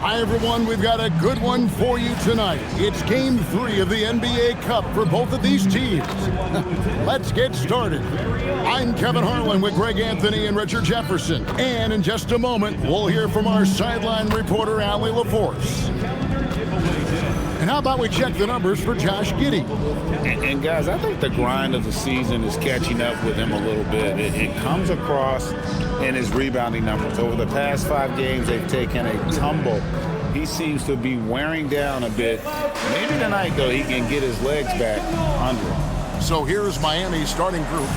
Hi, everyone. We've got a good one for you tonight. It's Game 3 of the NBA Cup for both of these teams. Let's get started. I'm Kevin Harlan with Greg Anthony and Richard Jefferson. And in just a moment, we'll hear from our sideline reporter, Allie LaForce. And how about we check the numbers for Josh Giddey? And guys, I think the grind of the season is catching up with him a little bit. It comes across in his rebounding numbers. Over the past 5 games, they've taken a tumble. He seems to be wearing down a bit. Maybe tonight, though, he can get his legs back under him. So here's Miami's starting group.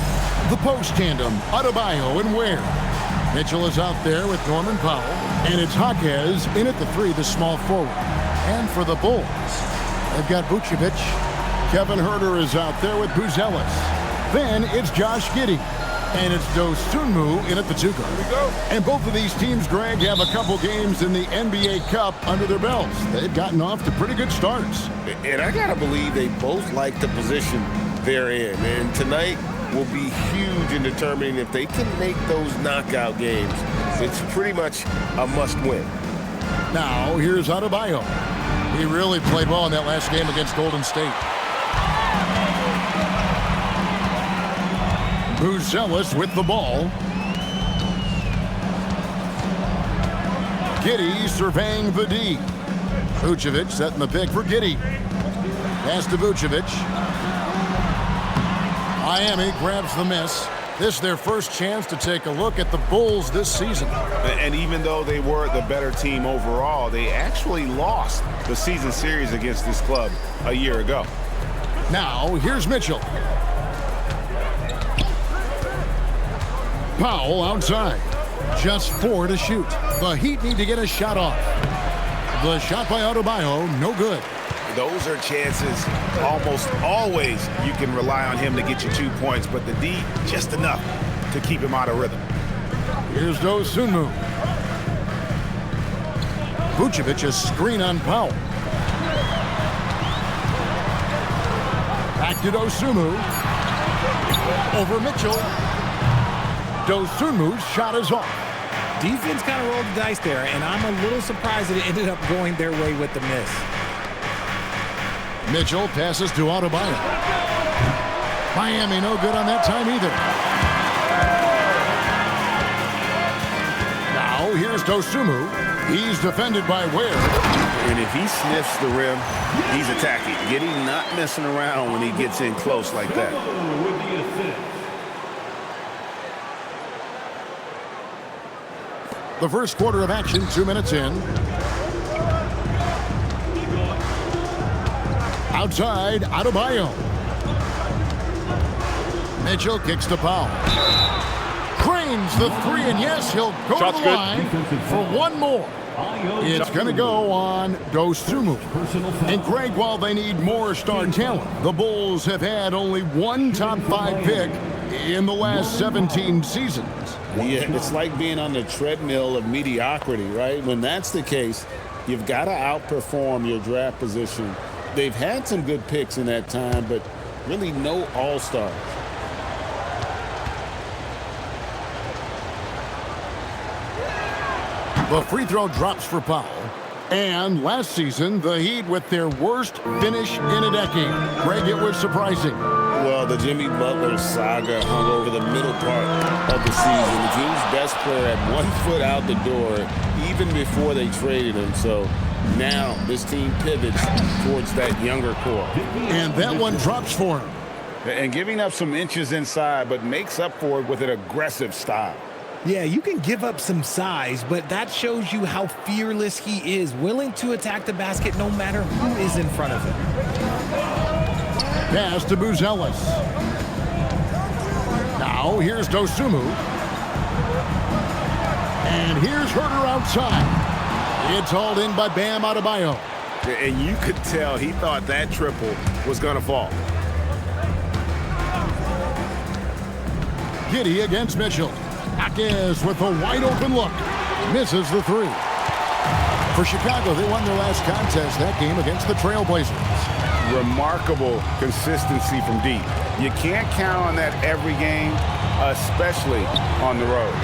The post tandem, Adebayo and Ware. Mitchell is out there with Norman Powell. And it's Jaquez in at the 3, the small forward. And for the Bulls, they've got Vucevic. Kevin Huerter is out there with Buzelis. Then it's Josh Giddey. And it's Dosunmu in at the 2 guard. And both of these teams, Greg, have a couple games in the NBA Cup under their belts. They've gotten off to pretty good starts. And I got to believe they both like the position they're in. And tonight will be huge in determining if they can make those knockout games. It's pretty much a must-win. Now, here's Adebayo. He really played well in that last game against Golden State. Buzelis with the ball. Giddey surveying the D. Vucevic setting the pick for Giddey. Pass to Vucevic. Miami grabs the miss. This is their first chance to take a look at the Bulls this season. And even though they were the better team overall, they actually lost the season series against this club a year ago. Now, here's Mitchell. Powell outside. Just 4 to shoot. The Heat need to get a shot off. The shot by Adebayo, no good. Those are chances almost always you can rely on him to get you 2 points, but the D, just enough to keep him out of rhythm. Here's Dosunmu. Vucevic a screen on Powell. Back to Dosunmu. Over Mitchell. Dosunmu's shot is off. Defense kind of rolled the dice there, and I'm a little surprised that it ended up going their way with the miss. Mitchell passes to Adebayo. Miami no good on that time either. Now here's Dosunmu. He's defended by Ware. And if he sniffs the rim, he's attacking. Giddey not messing around when he gets in close like that. The first quarter of action, 2 minutes in. Outside, Adebayo. Mitchell kicks to Powell. Cranes the 3, and yes, he'll go Shot's to the good. line for one more. It's going to go on Dosunmu. And Greg, while they need more star talent, the Bulls have had only one top 5 pick in the last 17 seasons. Yeah, it's like being on the treadmill of mediocrity, right? When that's the case, you've got to outperform your draft position. They've had some good picks in that time, but really no all-stars. The free throw drops for Powell. And last season, the Heat with their worst finish in a decade. Greg, it was surprising. Well, the Jimmy Butler saga hung over the middle part of the season. The team's best player had 1 foot out the door even before they traded him. So now this team pivots towards that younger core. And that one drops for him. And giving up some inches inside, but makes up for it with an aggressive style. Yeah, you can give up some size, but that shows you how fearless he is, willing to attack the basket no matter who is in front of him. Pass to Buzelis. Now here's Dosunmu. And here's Huerter outside. It's hauled in by Bam Adebayo. And you could tell he thought that triple was going to fall. Giddey against Mitchell. Jaquez with a wide open look. Misses the 3. For Chicago, they won their last contest that game against the Trailblazers. remarkable consistency from deep. You can't count on that every game, especially on the road.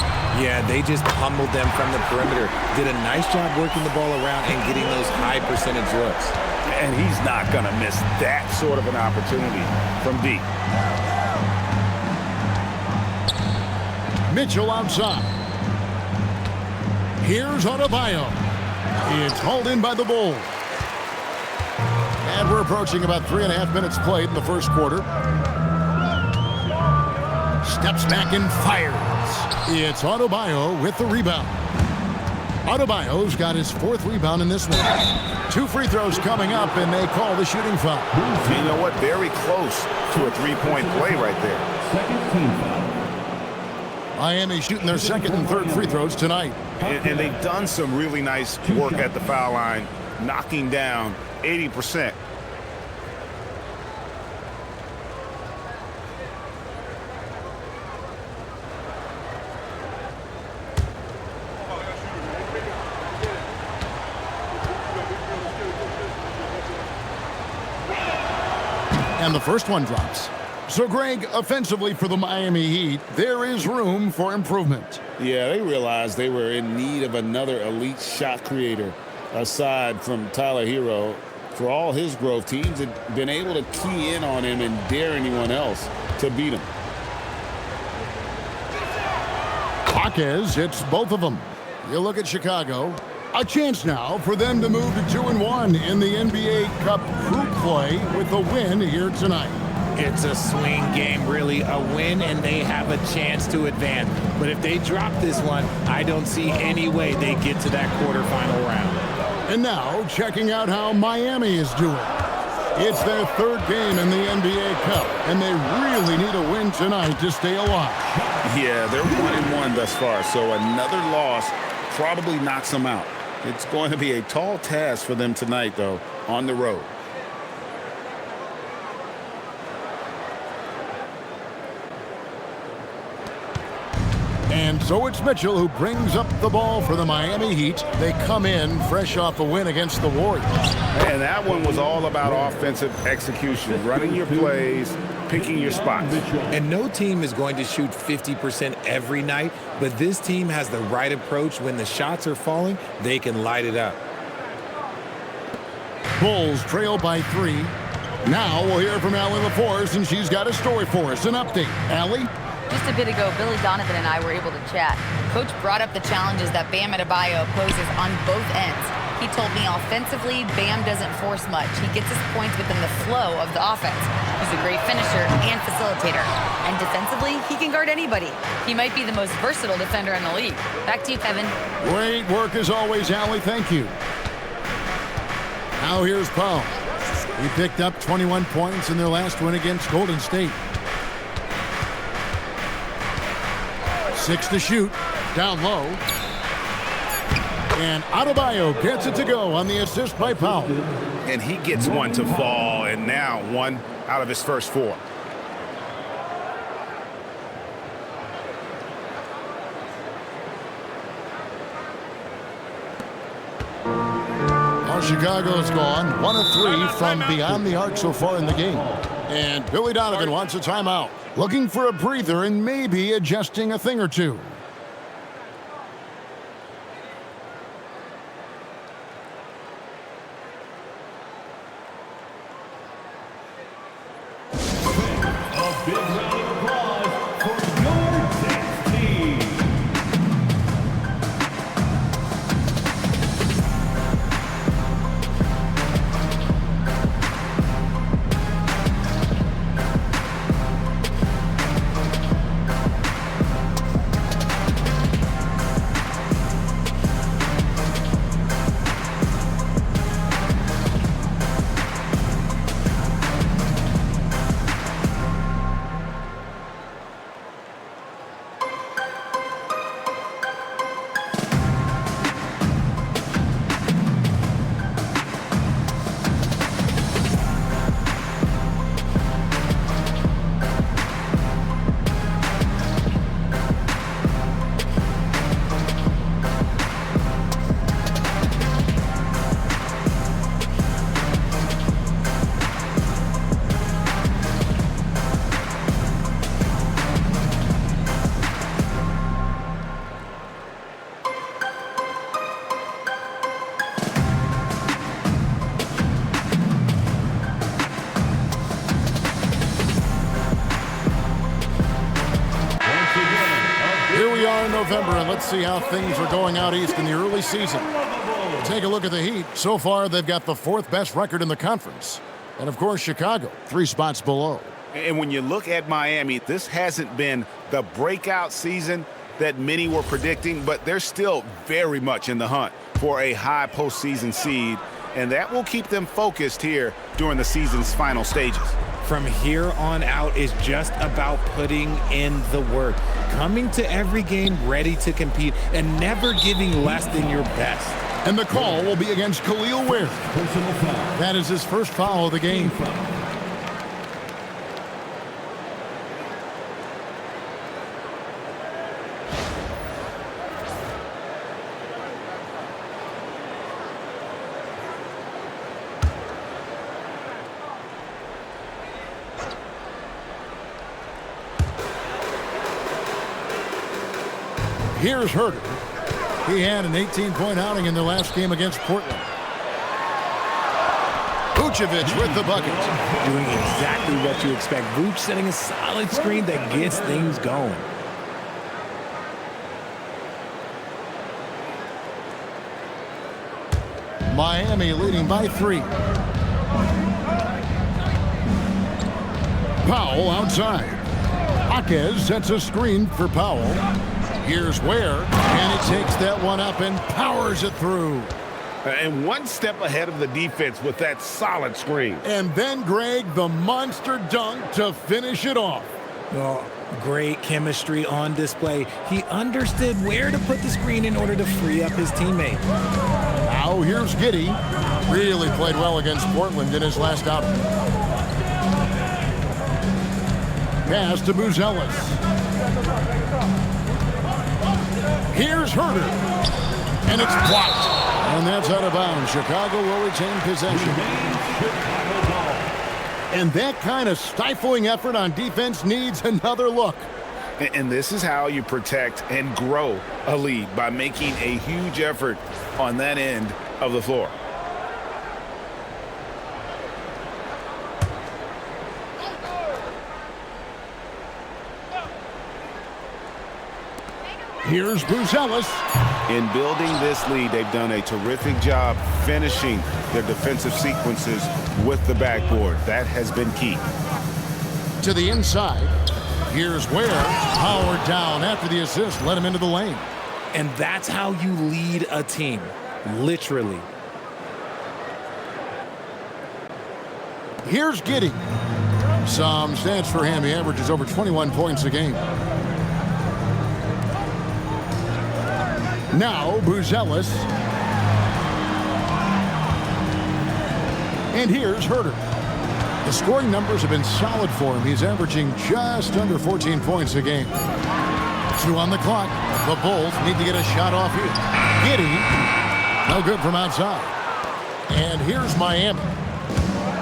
Yeah, they just pummeled them from the perimeter. Did a nice job working the ball around and getting those high percentage looks. And he's not going to miss that sort of an opportunity from deep. Mitchell outside. Here's Adebayo. It's hauled in by the Bulls. And we're approaching about 3.5 minutes played in the first quarter. Steps back and fires. It's Adebayo with the rebound. Adebayo's got his 4th rebound in this one. 2 free throws coming up, and they call the shooting foul. You know what? Very close to a 3-point play right there. Second team foul. Miami shooting their 2nd and 3rd free throws tonight. And they've done some really nice work at the foul line, knocking down 80%. And the first one drops. So, Greg, offensively for the Miami Heat, there is room for improvement. Yeah, they realized they were in need of another elite shot creator aside from Tyler Hero. For all his growth, teams had been able to key in on him and dare anyone else to beat him. Jaquez hits both of them. You look at Chicago. A chance now for them to move to 2-1 in the NBA Cup group play with a win here tonight. It's a swing game, really. A win, and they have a chance to advance. But if they drop this one, I don't see any way they get to that quarterfinal round. And now, checking out how Miami is doing. It's their 3rd game in the NBA Cup, and they really need a win tonight to stay alive. Yeah, they're 1-1 thus far, so another loss probably knocks them out. It's going to be a tall task for them tonight, though, on the road. And so it's Mitchell who brings up the ball for the Miami Heat. They come in fresh off a win against the Warriors. And that one was all about offensive execution, running your plays, picking your spots. And no team is going to shoot 50% every night, but this team has the right approach. When the shots are falling, they can light it up. Bulls trail by 3. Now we'll hear from Allie LaForce, and she's got a story for us. An update. Allie? Just a bit ago, Billy Donovan and I were able to chat. Coach brought up the challenges that Bam Adebayo poses on both ends. He told me offensively, Bam doesn't force much. He gets his points within the flow of the offense. He's a great finisher and facilitator. And defensively, he can guard anybody. He might be the most versatile defender in the league. Back to you, Kevin. Great work as always, Allie. Thank you. Now here's Paul. He picked up 21 points in their last win against Golden State. 6 to shoot, down low. And Adebayo gets it to go on the assist by Powell. And he gets one to fall, and now 1 out of his first 4. Now Chicago's gone 1 of 3 from beyond the arc so far in the game. And Billy Donovan wants a timeout. Looking for a breather and maybe adjusting a thing or two. A big round of applause for your Texas team. November, and let's see how things are going out east in the early season. Take a look at the Heat. So far, they've got the 4th best record in the conference. And, of course, Chicago, 3 spots below. And when you look at Miami, this hasn't been the breakout season that many were predicting, but they're still very much in the hunt for a high postseason seed, and that will keep them focused here during the season's final stages. From here on out is just about putting in the work, coming to every game ready to compete, and never giving less than your best. And the call will be against Khalil Ware. That is his first foul of the game. Here's Herter. He had an 18-point outing in their last game against Portland. Vucevic with the bucket. Doing exactly what you expect. Vuce setting a solid screen that gets things going. Miami leading by 3. Powell outside. Jaquez sets a screen for Powell. Here's Ware, and he takes that one up and powers it through. And one step ahead of the defense with that solid screen. And then, Greg, the monster dunk to finish it off. Oh, great chemistry on display. He understood where to put the screen in order to free up his teammate. Now here's Giddey. Really played well against Portland in his last outing. Pass to Buzelis. Here's Herter. And it's blocked. And that's out of bounds. Chicago will retain possession. And that kind of stifling effort on defense needs another look. And this is how you protect and grow a lead, by making a huge effort on that end of the floor. Here's Buzelis. In building this lead, they've done a terrific job finishing their defensive sequences with the backboard. That has been key. To the inside. Here's Ware. Powered down after the assist. Let him into the lane. And that's how you lead a team. Literally. Here's Giddey. Some stats for him. He averages over 21 points a game. Now Buzelis. And here's Herter. The scoring numbers have been solid for him. He's averaging just under 14 points a game. 2 on the clock. The Bulls need to get a shot off here. Giddey, no good from outside. And here's Miami.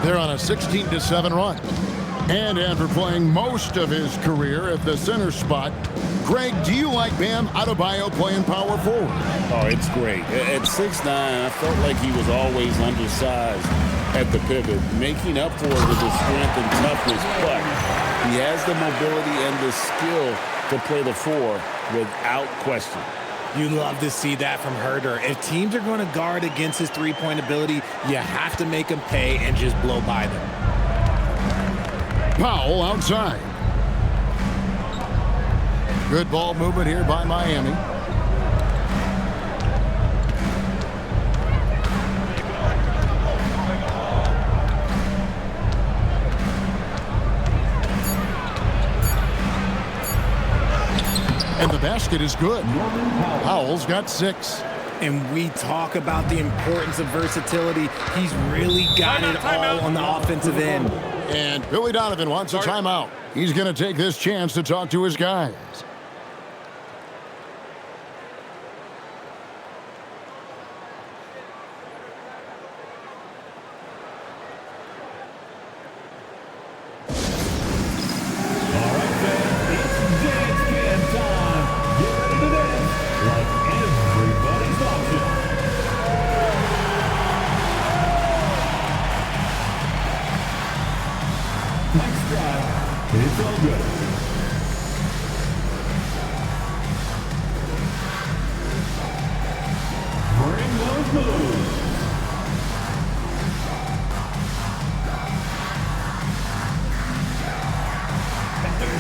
They're on a 16-7 run. And after playing most of his career at the center spot, Greg, do you like Bam Adebayo playing power forward? Oh, it's great. At 6'9", I felt like he was always undersized at the pivot, making up for it with his strength and toughness, but he has the mobility and the skill to play the 4 without question. You love to see that from Herter. If teams are going to guard against his three-point ability, you have to make them pay and just blow by them. Powell outside. Good ball movement here by Miami. And the basket is good. Powell's got 6. And we talk about the importance of versatility. He's really got it all on the offensive end. And Billy Donovan wants a timeout. He's going to take this chance to talk to his guys.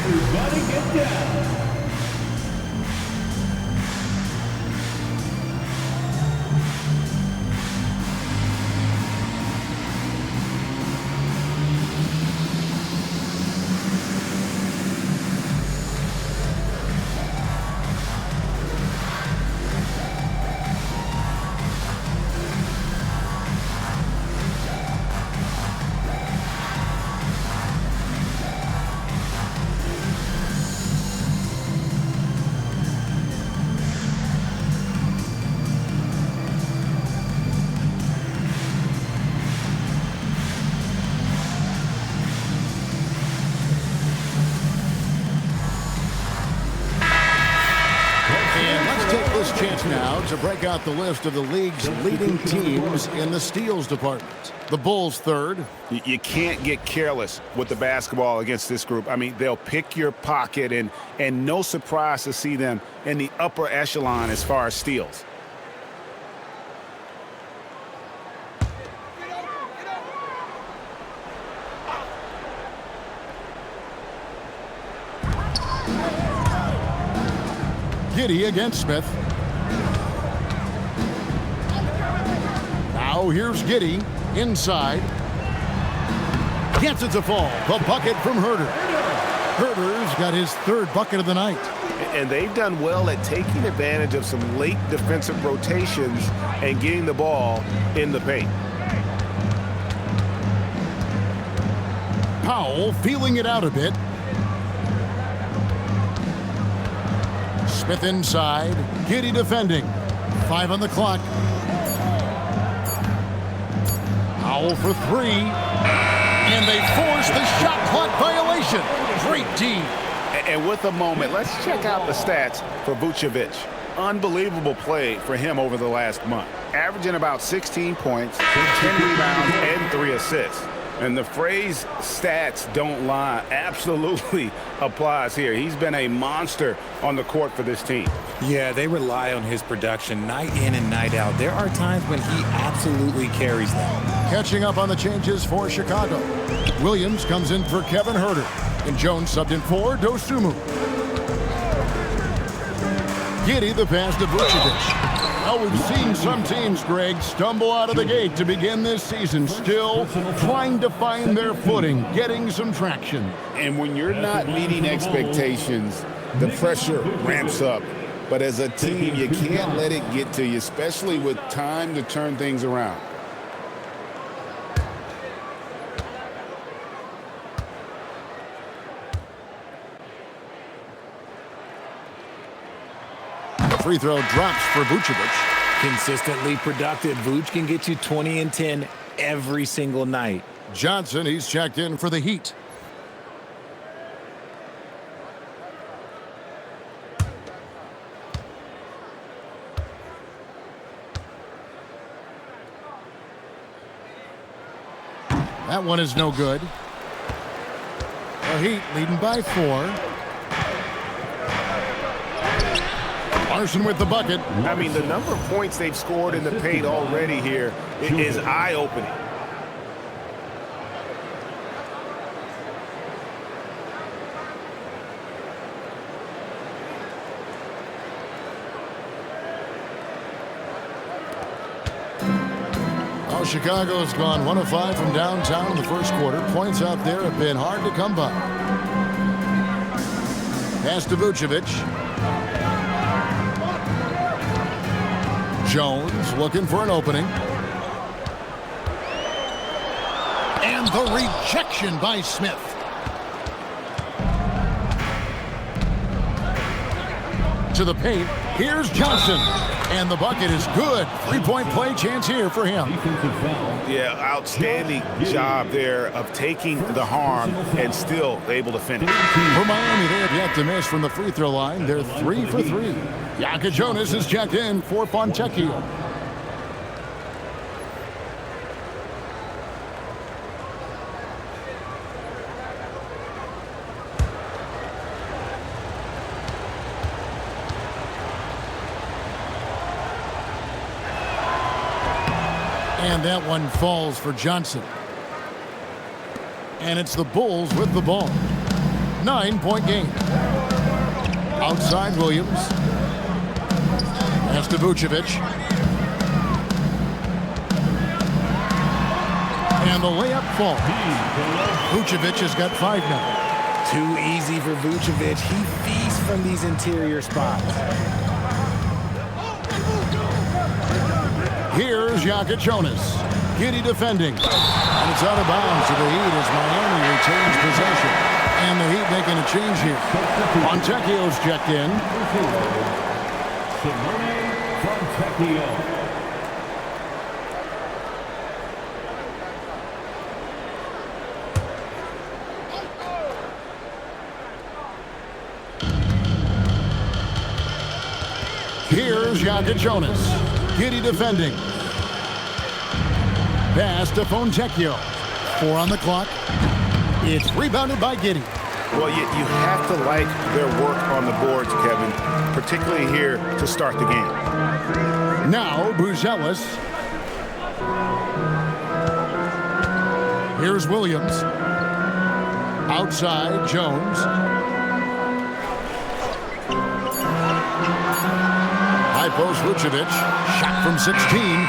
Everybody get down. Chance now to break out the list of the league's leading teams in the steals department. The Bulls third. You can't get careless with the basketball against this group. I mean, they'll pick your pocket, and no surprise to see them in the upper echelon as far as steals. Giddey against Smith. Now here's Giddey inside. Gets it to fall. The bucket from Herter. Herter's got his third bucket of the night. And they've done well at taking advantage of some late defensive rotations and getting the ball in the paint. Powell feeling it out a bit. Smith inside. Giddey defending. 5 on the clock. Powell for 3. And they force the shot clock violation. Great D. And with a moment, let's check out the stats for Vucevic. Unbelievable play for him over the last month. Averaging about 16 points, 10 rebounds, and 3 assists. And the phrase stats don't lie absolutely applies here. He's been a monster on the court for this team. Yeah, they rely on his production night in and night out. There are times when he absolutely carries them. Catching up on the changes for Chicago. Williams comes in for Kevin Herter. And Jones subbed in for Dosunmu. Giddey the pass to Vucevic. Now we've seen some teams, Greg, stumble out of the gate to begin this season, still trying to find their footing, getting some traction. And when you're not meeting expectations, the pressure ramps up. But as a team, you can't let it get to you, especially with time to turn things around. Free throw drops for Vucevic. Consistently productive. Vuce can get you 20 and 10 every single night. Johnson, he's checked in for the Heat. That one is no good. The Heat leading by 4. Larson with the bucket. I mean, the number of points they've scored in the paint already here is eye-opening. Well, Chicago's gone 1 of 5 from downtown in the first quarter. Points out there have been hard to come by. Pass to Vucevic. Jones looking for an opening. And the rejection by Smith. To the paint. Here's Johnson. And the bucket is good. 3-point play chance here for him. Yeah, outstanding job there of taking the harm and still able to finish. For Miami, they have yet to miss from the free throw line. They're 3 for 3. Yaka Jonas is checked in for Fontecchio. And that one falls for Johnson. And it's the Bulls with the ball. 9-point game. Outside Williams. Pass to Vucevic. And the layup falls. Vucevic has got 5 now. Too easy for Vucevic. He feasts from these interior spots. Here's Jonas. Giddy defending. And it's out of bounds to the Heat as Miami retains possession. And the Heat making a change here. Fontecchio's checked in. Fontecchio. Here's Jonas. Giddy defending. Pass to Fontecchio. 4 on the clock. It's rebounded by Giddy. Well, you have to like their work on the boards, Kevin, particularly here to start the game. Now, Buzelis. Here's Williams. Outside, Jones. High post, Vucevic. Shot from 16.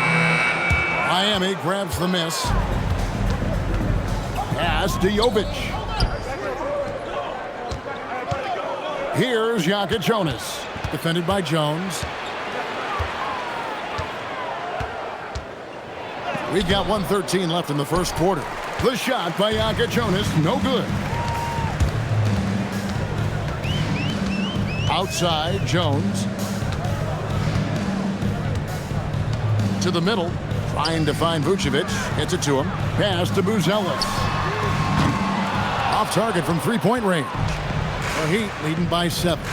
Miami grabs the miss. Pass to Jovic. Here's Jonas. Defended by Jones. We got 1:13 left in the first quarter. The shot by Jonas, no good. Outside, Jones. To the middle, trying to find Vucevic. Hits it to him. Pass to Buzelis. Off target from 3-point range. The Heat leading by 7.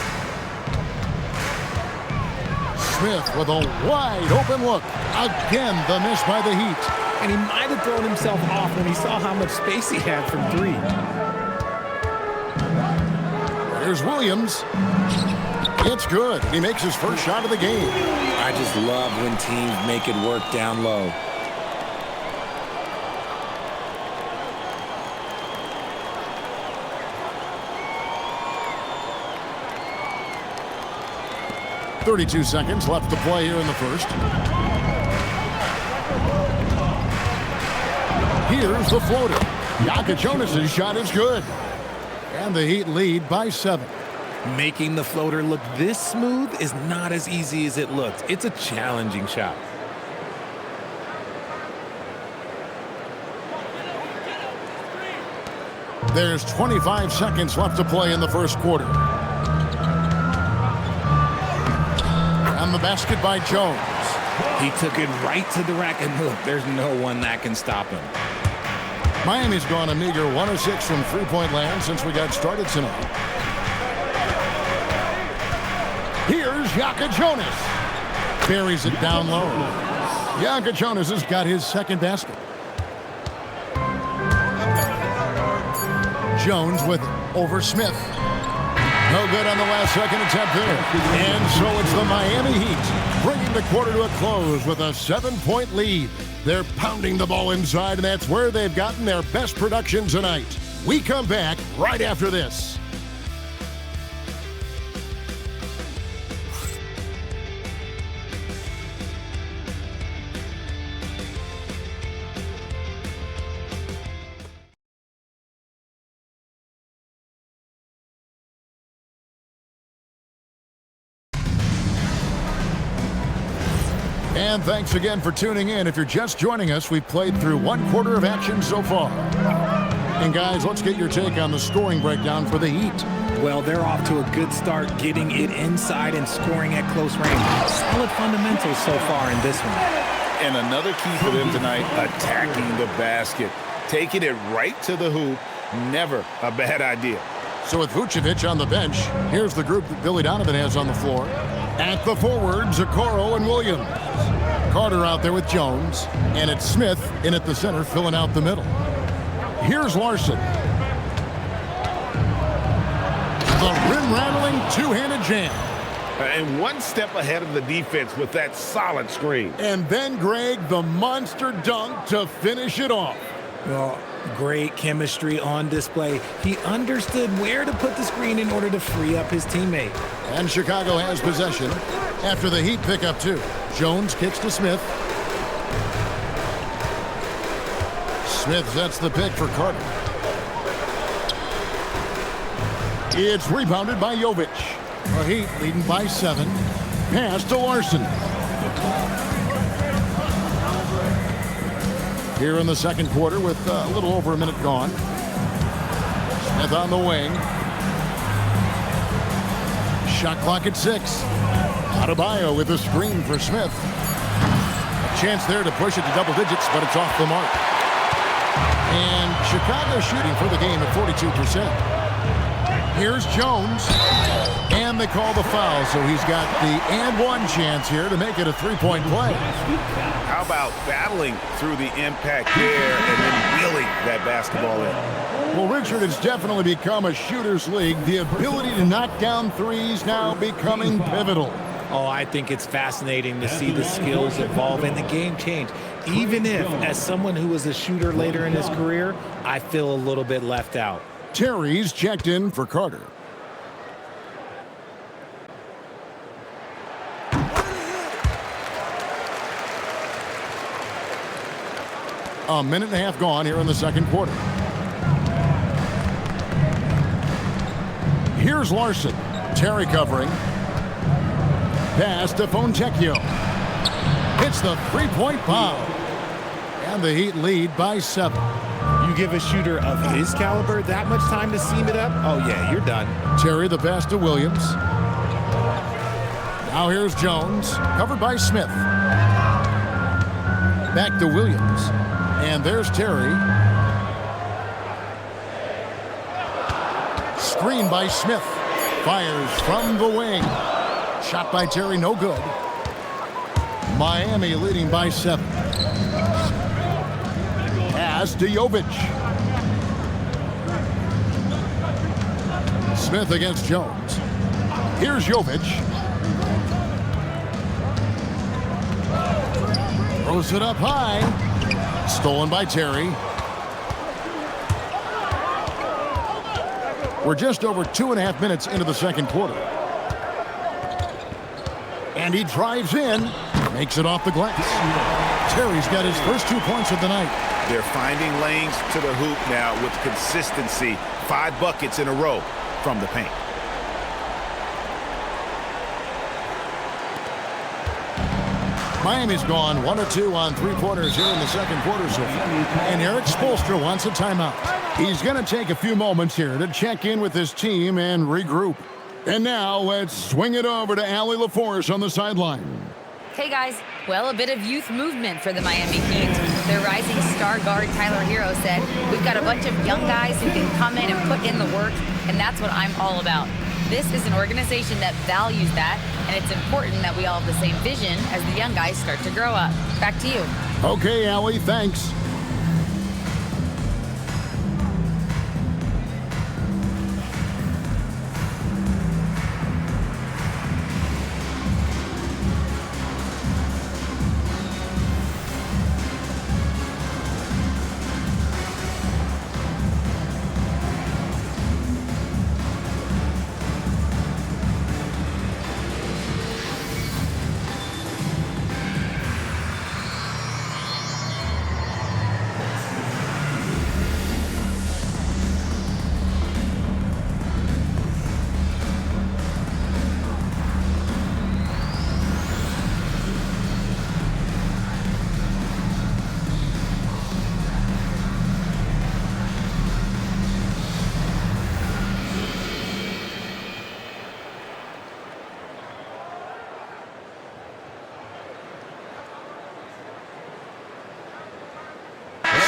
Smith with a wide open look. Again, the miss by the Heat. And he might have thrown himself off when he saw how much space he had from 3. Here's Williams. It's good. He makes his first shot of the game. I just love when teams make it work down low. .32 seconds left to play here in the first. Here's the floater. Jonas' shot is good. And the Heat lead by 7. Making the floater look this smooth is not as easy as it looks. It's a challenging shot. There's 25 seconds left to play in the first quarter. And the basket by Jones. He took it right to the rack, and look, there's no one that can stop him. Miami's gone a meager 1 of 6 from 3-point land since we got started tonight. Here's Jonas. Buries it down low. Jonas has got his second basket. Jones with it over Smith. No good on the last second attempt there. And so it's the Miami Heat bringing the quarter to a close with a 7-point lead. They're pounding the ball inside, and that's where they've gotten their best production tonight. We come back right after this. And thanks again for tuning in. If you're just joining us, we've played through 1 quarter of action so far. And guys, let's get your take on the scoring breakdown for the Heat. Well, they're off to a good start, getting it inside and scoring at close range. Solid fundamentals so far in this one. And another key for them tonight, attacking the basket. Taking it right to the hoop, never a bad idea. So with Vucevic on the bench, here's the group that Billy Donovan has on the floor. At the forwards, Okoro and Williams. Carter out there with Jones. And it's Smith in at the center, filling out the middle. Here's Larson. The rim-rattling two-handed jam. And one step ahead of the defense with that solid screen. And then, Greg, the monster dunk to finish it off. Well, great chemistry on display. He understood where to put the screen in order to free up his teammate. And Chicago has possession after the Heat pick up 2. Jones kicks to Smith. Smith sets the pick for Carter. It's rebounded by Jovic. The Heat leading by 7. Pass to Larson. Here in the second quarter with a little over a minute gone. Smith on the wing. Shot clock at 6. Adebayo with a screen for Smith. A chance there to push it to double digits, but it's off the mark. And Chicago shooting for the game at 42%. Here's Jones. And they call the foul, so he's got the and one chance here to make it a three-point play. How about battling through the impact there and then wheeling that basketball in? Well, Richard, it's definitely become a shooter's league. The ability to knock down threes now becoming pivotal. Oh, I think it's fascinating to see the skills evolve and the game change. Even if, as someone who was a shooter later in his career, I feel a little bit left out. Terry's checked in for Carter. A minute and a half gone here in the second quarter. Here's Larson. Terry covering. Pass to Fontecchio. Hits the three-point bomb. And the Heat lead by 7. You give a shooter of his caliber that much time to seam it up? Oh, yeah, you're done. Terry the pass to Williams. Now here's Jones. Covered by Smith. Back to Williams. And there's Terry. Screen by Smith. Fires from the wing. Shot by Terry, no good. Miami leading by 7. Pass to Jovic. Smith against Jones. Here's Jovic. Throws it up high. Stolen by Terry. We're just over 2.5 minutes into the second quarter. And he drives in. Makes it off the glass. Terry's got his first 2 points of the night. They're finding lanes to the hoop now with consistency. 5 buckets in a row from the paint. Miami's gone 1 or 2 on 3-pointers here in the second quarter so far. And Eric Spoelstra wants a timeout. He's going to take a few moments here to check in with his team and regroup. And now let's swing it over to Allie LaForce on the sideline. Hey guys, well, a bit of youth movement for the Miami Heat. Their rising star guard Tyler Hero said, "We've got a bunch of young guys who can come in and put in the work, and that's what I'm all about." This is an organization that values that, and it's important that we all have the same vision as the young guys start to grow up. Back to you. Okay, Allie, thanks.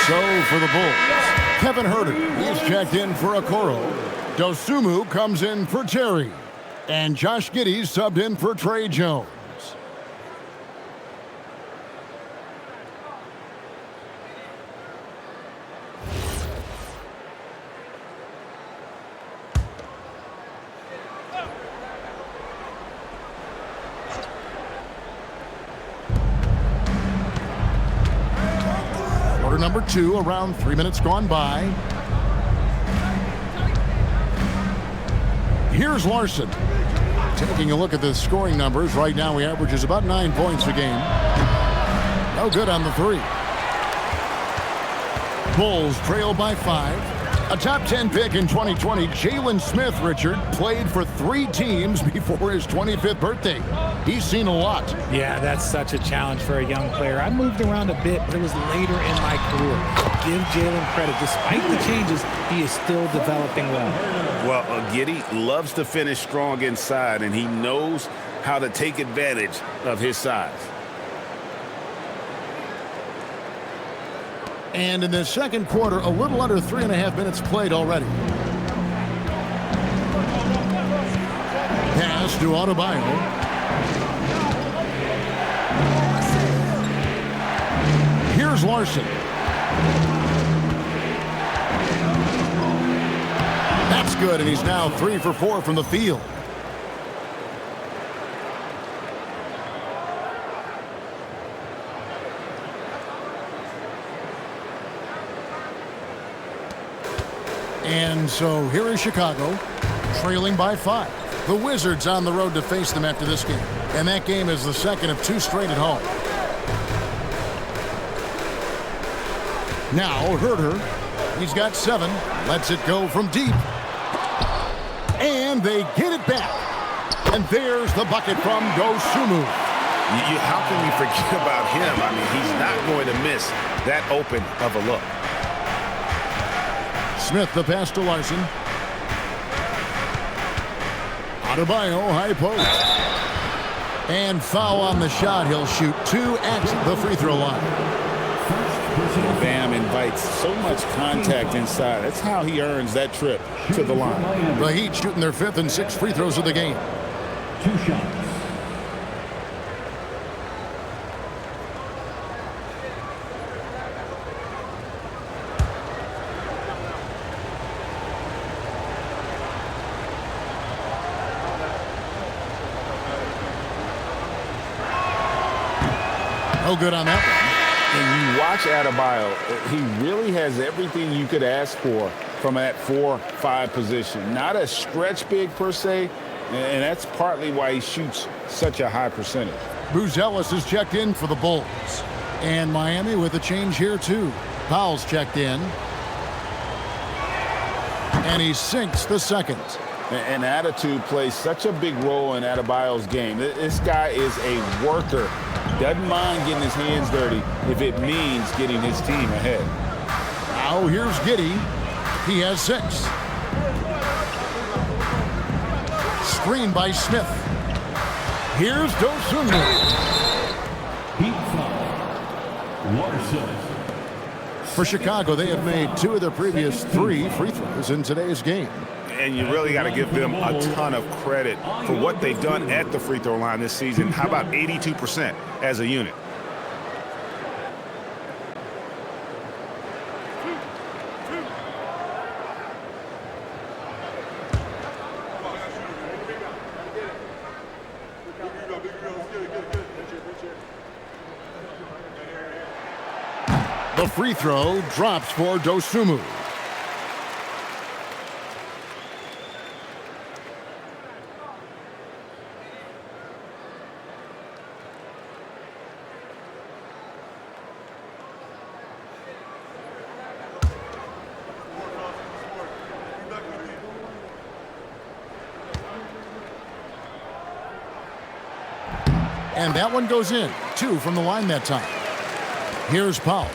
So for the Bulls, Kevin Huerter, he's checked in for Okoro. Dosunmu comes in for Terry. And Josh Giddey's subbed in for Trey Jones. Quarter number 2, around 3 minutes gone by. Here's Larson. Taking a look at the scoring numbers, right now he averages about 9 points a game. No good on the 3. Bulls trail by 5. A top 10 pick in 2020, Jalen Smith, Richard, played for 3 teams before his 25th birthday. He's seen a lot. Yeah, that's such a challenge for a young player. I moved around a bit, but it was later in my career. Give Jalen credit. Despite the changes, he is still developing well. Well, Giddey loves to finish strong inside, and he knows how to take advantage of his size. And in the second quarter, a little under 3.5 minutes played already. Pass to Adebayo. Here's Larson. That's good, and he's now 3 for 4 from the field. And so here is Chicago, trailing by 5. The Wizards on the road to face them after this game. And that game is the second of 2 straight at home. Now Herter, he's got 7, lets it go from deep. And they get it back. And there's the bucket from Dosunmu. How can we forget about him? I mean, he's not going to miss that open of a look. Smith, the pass to Larson. Adebayo, high post. And foul on the shot. He'll shoot 2 at the free throw line. Bam invites so much contact inside. That's how he earns that trip to the line. The Heat shooting their 5th and 6th free throws of the game. 2 shots. No good on that one. And you watch Adebayo, he really has everything you could ask for from that 4-5 position. Not a stretch big per se, and that's partly why he shoots such a high percentage. Buzelis is checked in for the Bulls. And Miami with a change here too. Powell's checked in. And he sinks the second. And attitude plays such a big role in Adebayo's game. This guy is a worker. Doesn't mind getting his hands dirty if it means getting his team ahead. Now here's Giddey. He has 6. Screen by Smith. Here's Dosunmu. Heat foul. Larson. For Chicago, they have made 2 of their previous 3 free throws in today's game. And you really got to give them a ton of credit for what they've done at the free throw line this season. How about 82% as a unit? The free throw drops for Dosunmu. And that one goes in. 2 from the line that time. Here's Powell.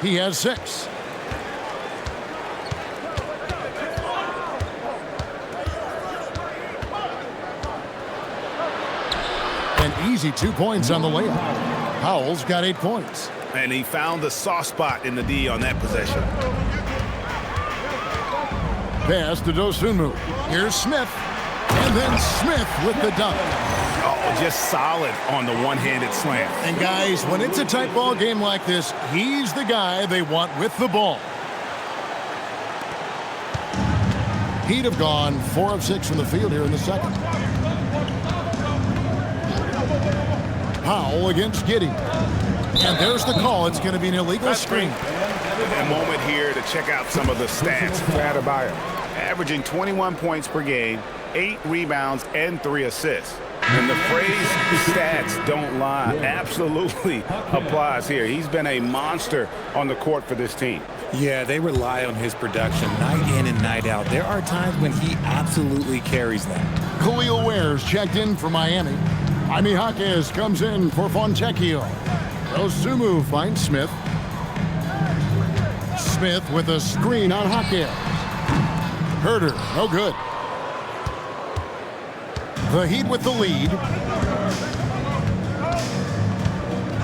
He has 6. An easy 2 points on the layup. Powell's got 8 points. And he found the soft spot in the D on that possession. Pass to Dosunmu. Here's Smith. And then Smith with the dunk. Oh, just solid on the one-handed slam. And guys, when it's a tight ball game like this, he's the guy they want with the ball. Heat have gone 4 of 6 from the field here in the second. Powell against Giddey. And there's the call. It's going to be an illegal screen. A moment here to check out some of the stats for Adebayo. Averaging 21 points per game, 8 rebounds, and 3 assists. And the phrase stats don't lie absolutely applies here. He's been a monster on the court for this team. Yeah, they rely on his production night in and night out. There are times when he absolutely carries them. Khalil Ware's checked in for Miami. Jaime Jaquez comes in for Fontecchio. Osumu finds Smith. Smith with a screen on Jaquez. Herder, no good. The Heat with the lead.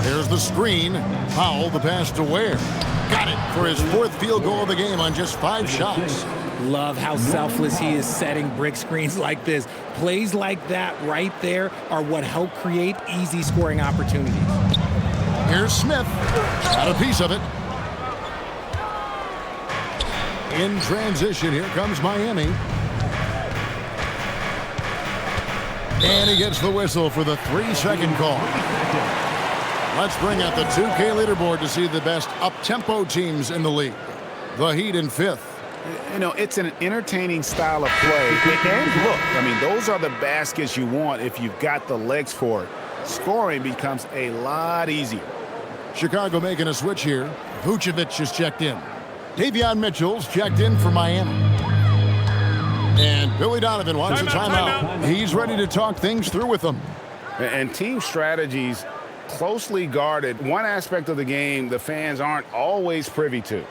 There's the screen. Powell, the pass to Ware. Got it for his 4th field goal of the game on just 5 shots. Love how selfless he is setting brick screens like this. Plays like that right there are what help create easy scoring opportunities. Here's Smith. Got a piece of it. In transition, here comes Miami. And he gets the whistle for the 3-second call. Let's bring out the 2K leaderboard to see the best up-tempo teams in the league. The Heat in 5th. You know, it's an entertaining style of play. And look, I mean, those are the baskets you want if you've got the legs for it. Scoring becomes a lot easier. Chicago making a switch here. Vucevic is checked in. Davion Mitchell's checked in for Miami. And Billy Donovan wants a timeout. He's ready to talk things through with them. And team strategies closely guarded. One aspect of the game the fans aren't always privy to.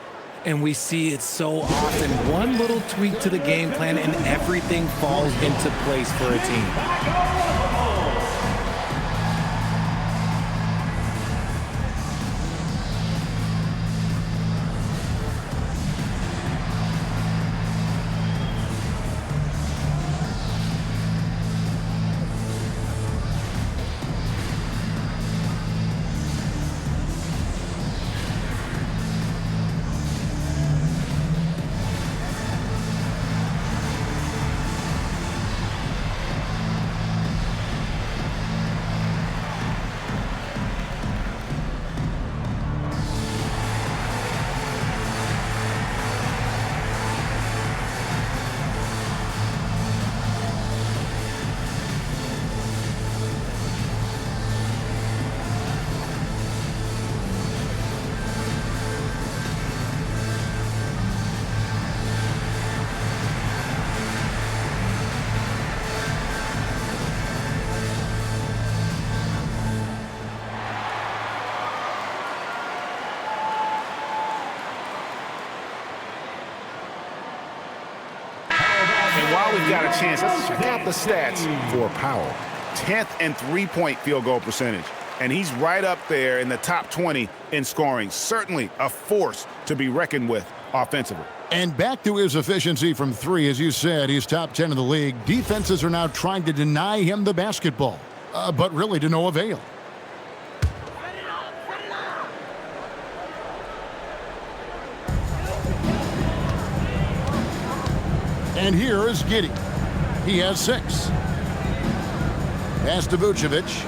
And we see it so often. One little tweak to the game plan and everything falls into place for a team. While we've got a chance, let's check out the stats for Powell. 10th in 3-point field goal percentage. And he's right up there in the top 20 in scoring. Certainly a force to be reckoned with offensively. And back to his efficiency from 3, as you said, he's top 10 in the league. Defenses are now trying to deny him the basketball, but really to no avail. And here is Giddey. He has 6. Pass to Vucevic.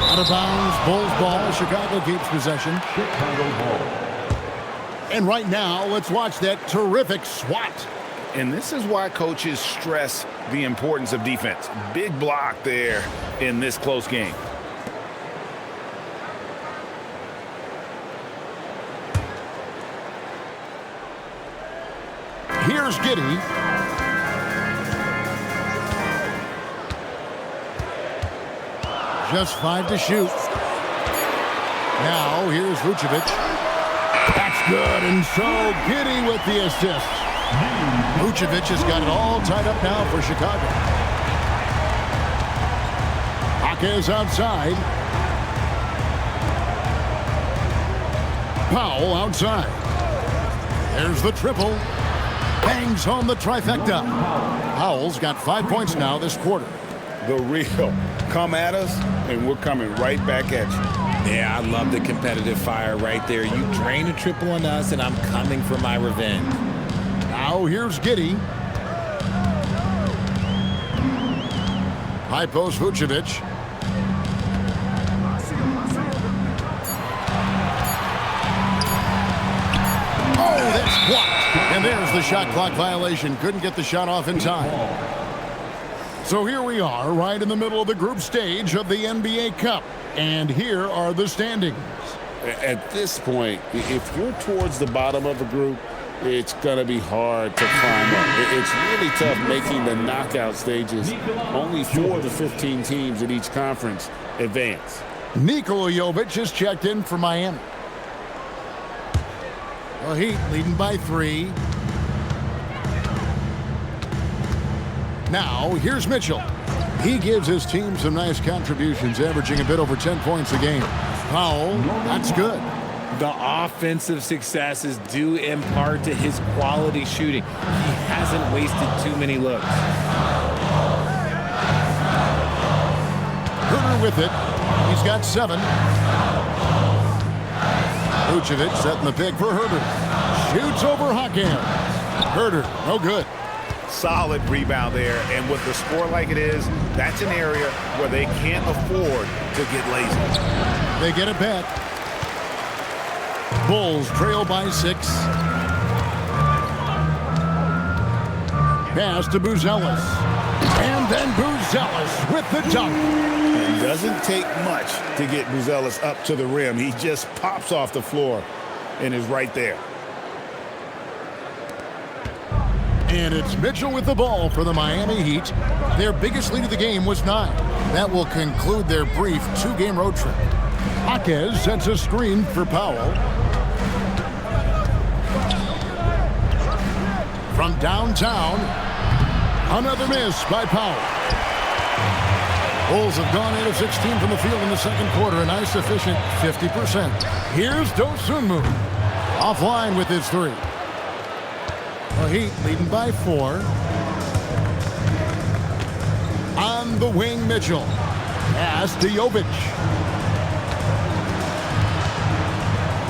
Out of bounds, Bulls ball. Chicago keeps possession. Chicago ball. And right now, let's watch that terrific swat. And this is why coaches stress the importance of defense. Big block there in this close game. Here's Giddey. Just 5 to shoot. Now, here's Vucevic. That's good, and so Giddey with the assist. Vucevic has got it all tied up now for Chicago. Jaquez outside. Powell outside. There's the triple. Bangs home the trifecta. Powell's got 5 points now this quarter. The real. Come at us, and we're coming right back at you. Yeah, I love the competitive fire right there. You drain a triple on us, and I'm coming for my revenge. Now here's Giddey. High post Vucevic. the shot clock violation. Couldn't get the shot off in time. So here we are, right in the middle of the group stage of the NBA Cup. And here are the standings. At this point, if you're towards the bottom of a group, it's going to be hard to climb up. It's really tough making the knockout stages. Only 4 of the 15 teams in each conference advance. Nikola Jovic is checked in for Miami. The Heat leading by 3. Now, here's Mitchell. He gives his team some nice contributions, averaging a bit over 10 points a game. Powell, that's good. The offensive success is due in part to his quality shooting. He hasn't wasted too many looks. Herter with it. He's got 7. Vucevic setting the pick for Herter. Shoots over Hakan. Herter, no good. Solid rebound there, and with the score like it is, that's an area where they can't afford to get lazy. They get it back. Bulls trail by 6. Pass to Buzelis. And then Buzelis with the dunk. It doesn't take much to get Buzelis up to the rim. He just pops off the floor and is right there. And it's Mitchell with the ball for the Miami Heat. Their biggest lead of the game was 9. That will conclude their brief 2-game road trip. Jaquez sets a screen for Powell. From downtown, another miss by Powell. Bulls have gone 8 of 16 from the field in the second quarter, a nice efficient 50%. Here's Dosunmu. Offline with his 3. The Heat leading by 4. On the wing, Mitchell. Pass to Jovic.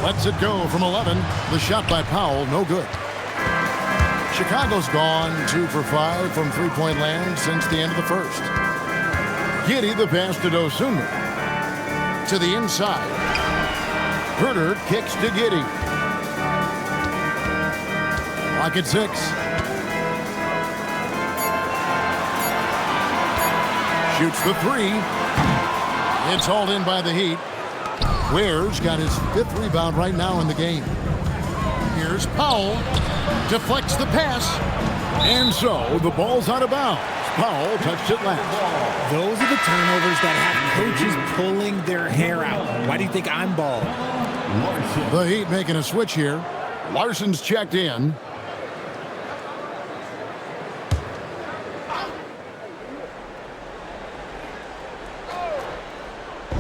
Lets it go from 11. The shot by Powell, no good. Chicago's gone 2 for 5 from three-point land since the end of the first. Giddey the pass to Dosunmu. To the inside. Herter kicks to Giddey. Clock at 6. Shoots the 3. It's hauled in by the Heat. Ware's got his 5th rebound right now in the game. Here's Powell. Deflects the pass. And so the ball's out of bounds. Powell touched it last. Those are the turnovers that have coaches pulling their hair out. Why do you think I'm bald? The Heat making a switch here. Larson's checked in.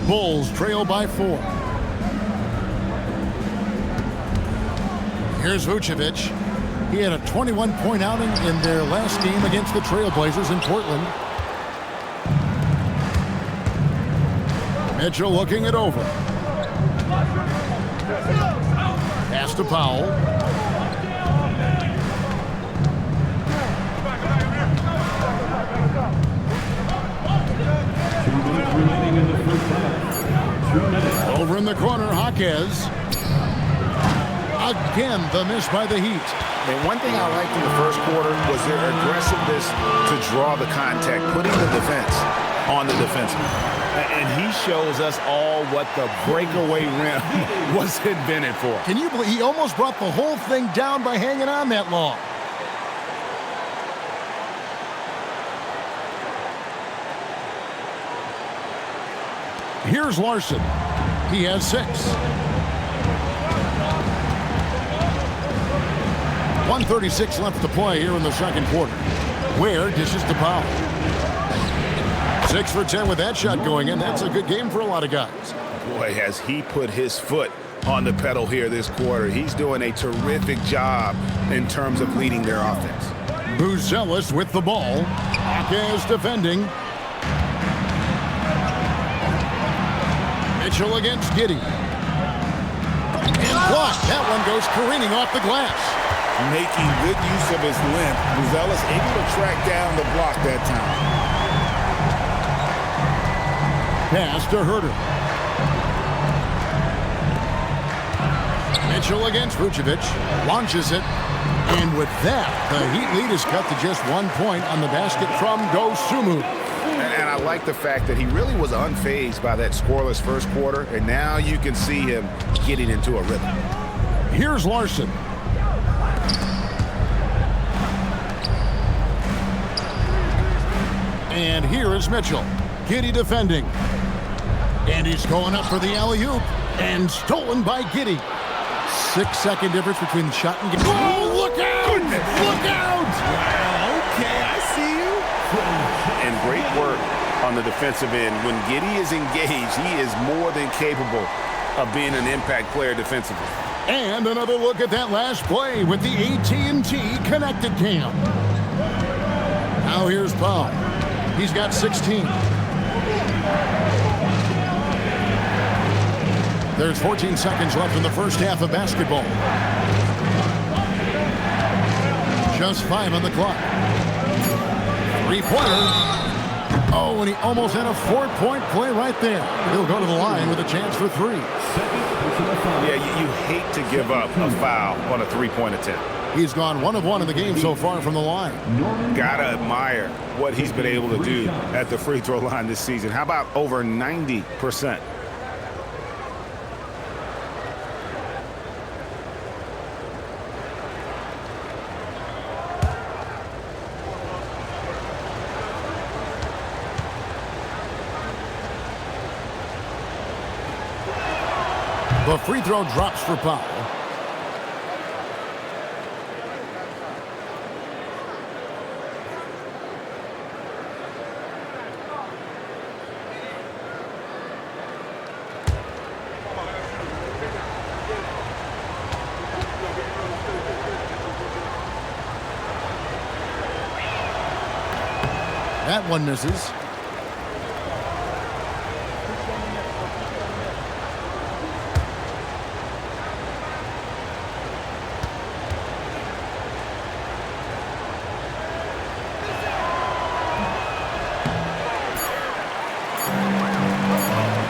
Bulls trail by 4. Here's Vucevic. He had a 21-point outing in their last game against the Trailblazers in Portland. Mitchell looking it over. Pass to Powell. Over in the corner, Jaquez. Again, the miss by the Heat. And one thing I liked in the first quarter was their aggressiveness to draw the contact, putting the defense on the defensive. And he shows us all what the breakaway rim was invented for. Can you believe he almost brought the whole thing down by hanging on that long? Here's Larson. He has 6. 1:36 left to play here in the second quarter. Ware dishes to Powell. 6 for 10 with that shot going in. That's a good game for a lot of guys. Boy, has he put his foot on the pedal here this quarter. He's doing a terrific job in terms of leading their offense. Buzelis with the ball. Jaquez defending. Mitchell against Giddey. And blocked. That one goes careening off the glass. Making good use of his length. Buzelis able to track down the block that time. Pass to Herter. Mitchell against Vucevic. Launches it. And with that, the Heat lead is cut to just 1 point on the basket from Dosunmu. And I like the fact that he really was unfazed by that scoreless first quarter, and now you can see him getting into a rhythm. Here's Larson. And here is Mitchell. Giddey defending. And he's going up for the alley-oop. And stolen by Giddey. 6-second difference between the shot and game. Oh, look out! Goodness. Look out! Wow, okay, I see you. And great work on the defensive end. When Giddey is engaged, he is more than capable of being an impact player defensively. And another look at that last play with the AT&T Connected Cam. Now here's Powell. He's got 16. There's 14 seconds left in the first half of basketball. Just 5 on the clock. Three-pointer. Oh, and he almost had a 4-point play right there. He'll go to the line with a chance for 3. Yeah, you hate to give up a foul on a three-point attempt. He's gone 1 of 1 in the game so far from the line. Gotta admire what he's been able to do at the free throw line this season. How about over 90%? The free throw drops for Powell. That one misses.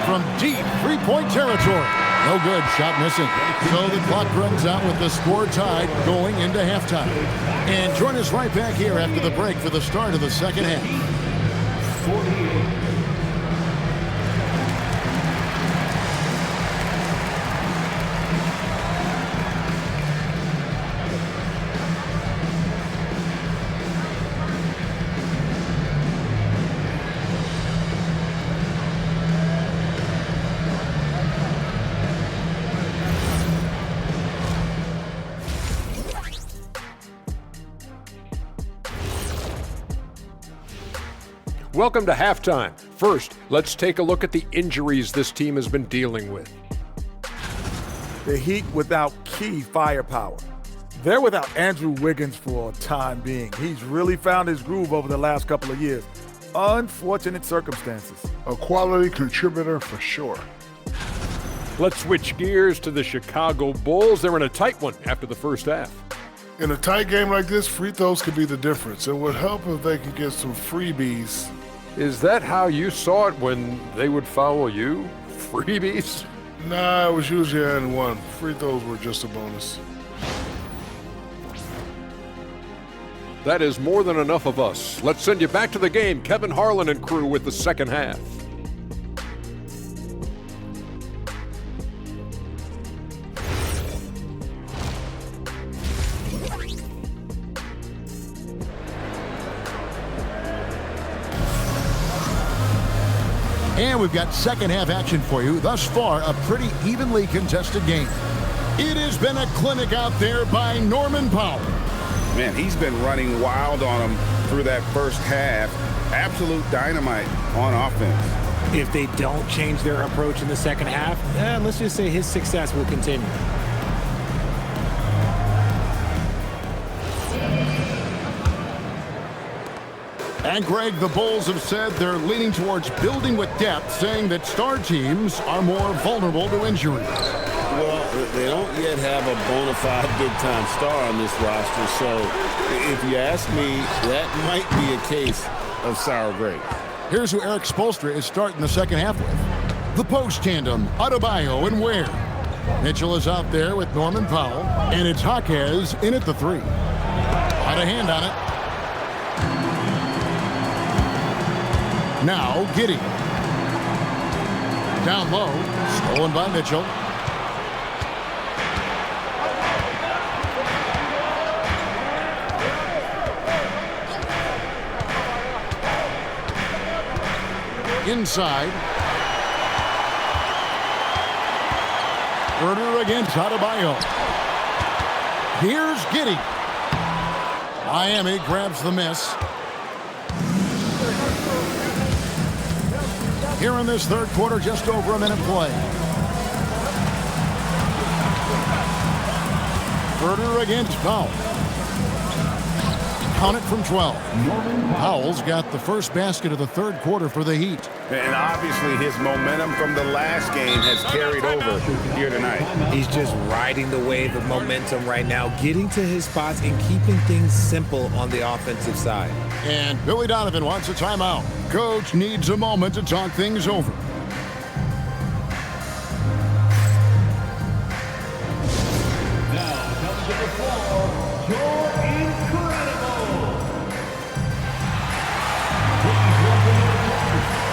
From deep three-point territory. No good, shot missing. So the clock runs out with the score tied going into halftime. And join us right back here after the break for the start of the second half. 48. Welcome to halftime. First, let's take a look at the injuries this team has been dealing with. The Heat without key firepower. They're without Andrew Wiggins for a time being. He's really found his groove over the last couple of years. Unfortunate circumstances. A quality contributor for sure. Let's switch gears to the Chicago Bulls. They're in a tight one after the first half. In a tight game like this, free throws could be the difference. It would help if they could get some freebies. Is that how you saw it when they would foul you? Freebies? Nah, it was usually and one. Free throws were just a bonus. That is more than enough of us. Let's send you back to the game. Kevin Harlan and crew with the second half. And we've got second half action for you. Thus far, a pretty evenly contested game. It has been a clinic out there by Norman Powell. Man, he's been running wild on him through that first half. Absolute dynamite on offense. If they don't change their approach in the second half, let's just say his success will continue. And Greg, the Bulls have said they're leaning towards building with depth, saying that star teams are more vulnerable to injuries. Well, they don't yet have a bona fide big-time star on this roster, so if you ask me, that might be a case of sour grapes. Here's who Eric Spoelstra is starting the second half with. The post tandem, Adebayo and Ware. Mitchell is out there with Norman Powell, and it's Jaquez in at the 3. Got a hand on it. Now Giddey. Down low. Stolen by Mitchell. Inside. Herder against Adebayo. Here's Giddey. Miami grabs the miss. Here in this third quarter, just over a minute play. Herder against Powell. Count it from 12. Powell's got the first basket of the third quarter for the Heat. And obviously his momentum from the last game has carried over here tonight. He's just riding the wave of momentum right now, getting to his spots and keeping things simple on the offensive side. And Billy Donovan wants a timeout. Coach needs a moment to talk things over. Now comes to the floor, you're incredible. Please welcome your coach, you're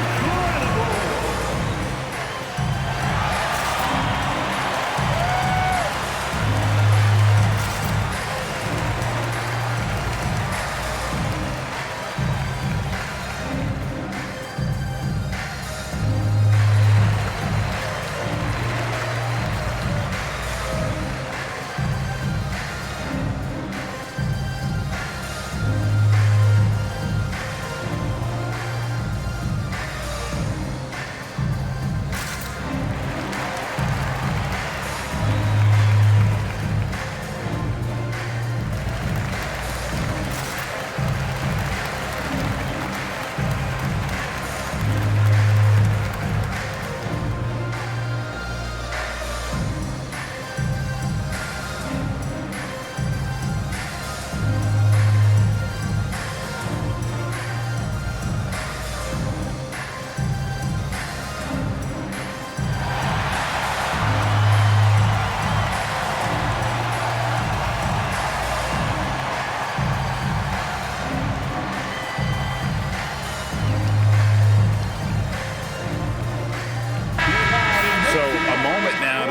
incredible.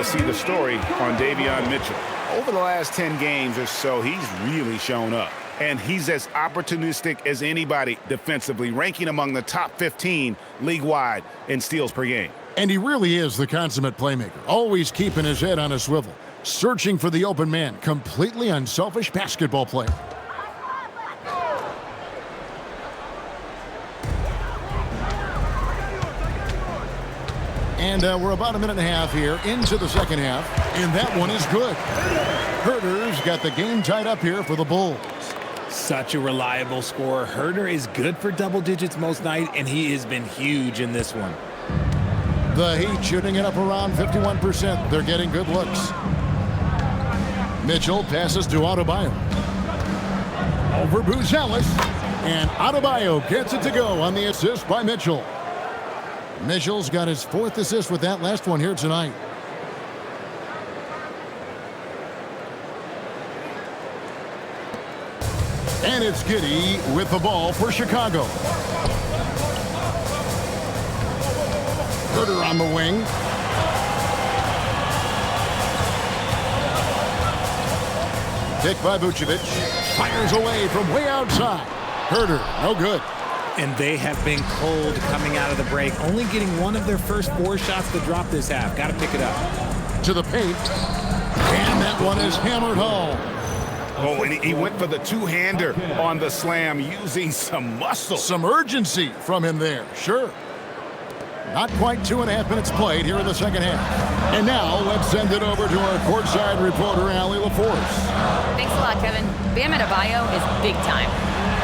See the story on Davion Mitchell. Over the last 10 games or so, he's really shown up. And he's as opportunistic as anybody defensively, ranking among the top 15 league-wide in steals per game. And he really is the consummate playmaker, always keeping his head on a swivel, searching for the open man, completely unselfish basketball player. And we're about a minute and a half here into the second half, and that one is good. Herder's got the game tied up here for the Bulls. Such a reliable scorer. Herder is good for double digits most night, and he has been huge in this one. The Heat shooting it up around 51%. They're getting good looks. Mitchell passes to Adebayo. Over Buzelis, and Adebayo gets it to go on the assist by Mitchell. Mitchell's got his fourth assist with that last one here tonight. And it's Giddey with the ball for Chicago. Herder on the wing. Pick by Vucevic. Fires away from way outside. Herder, no good. And they have been cold coming out of the break, only getting one of their first 4 shots to drop this half. Got to pick it up. To the paint. And that one is hammered home. Oh, and he went for the two-hander on the slam, using some muscle. Some urgency from him there, sure. Not quite 2.5 minutes played here in the second half. And now let's send it over to our courtside reporter, Allie LaForce. Thanks a lot, Kevin. Bam Adebayo is big time.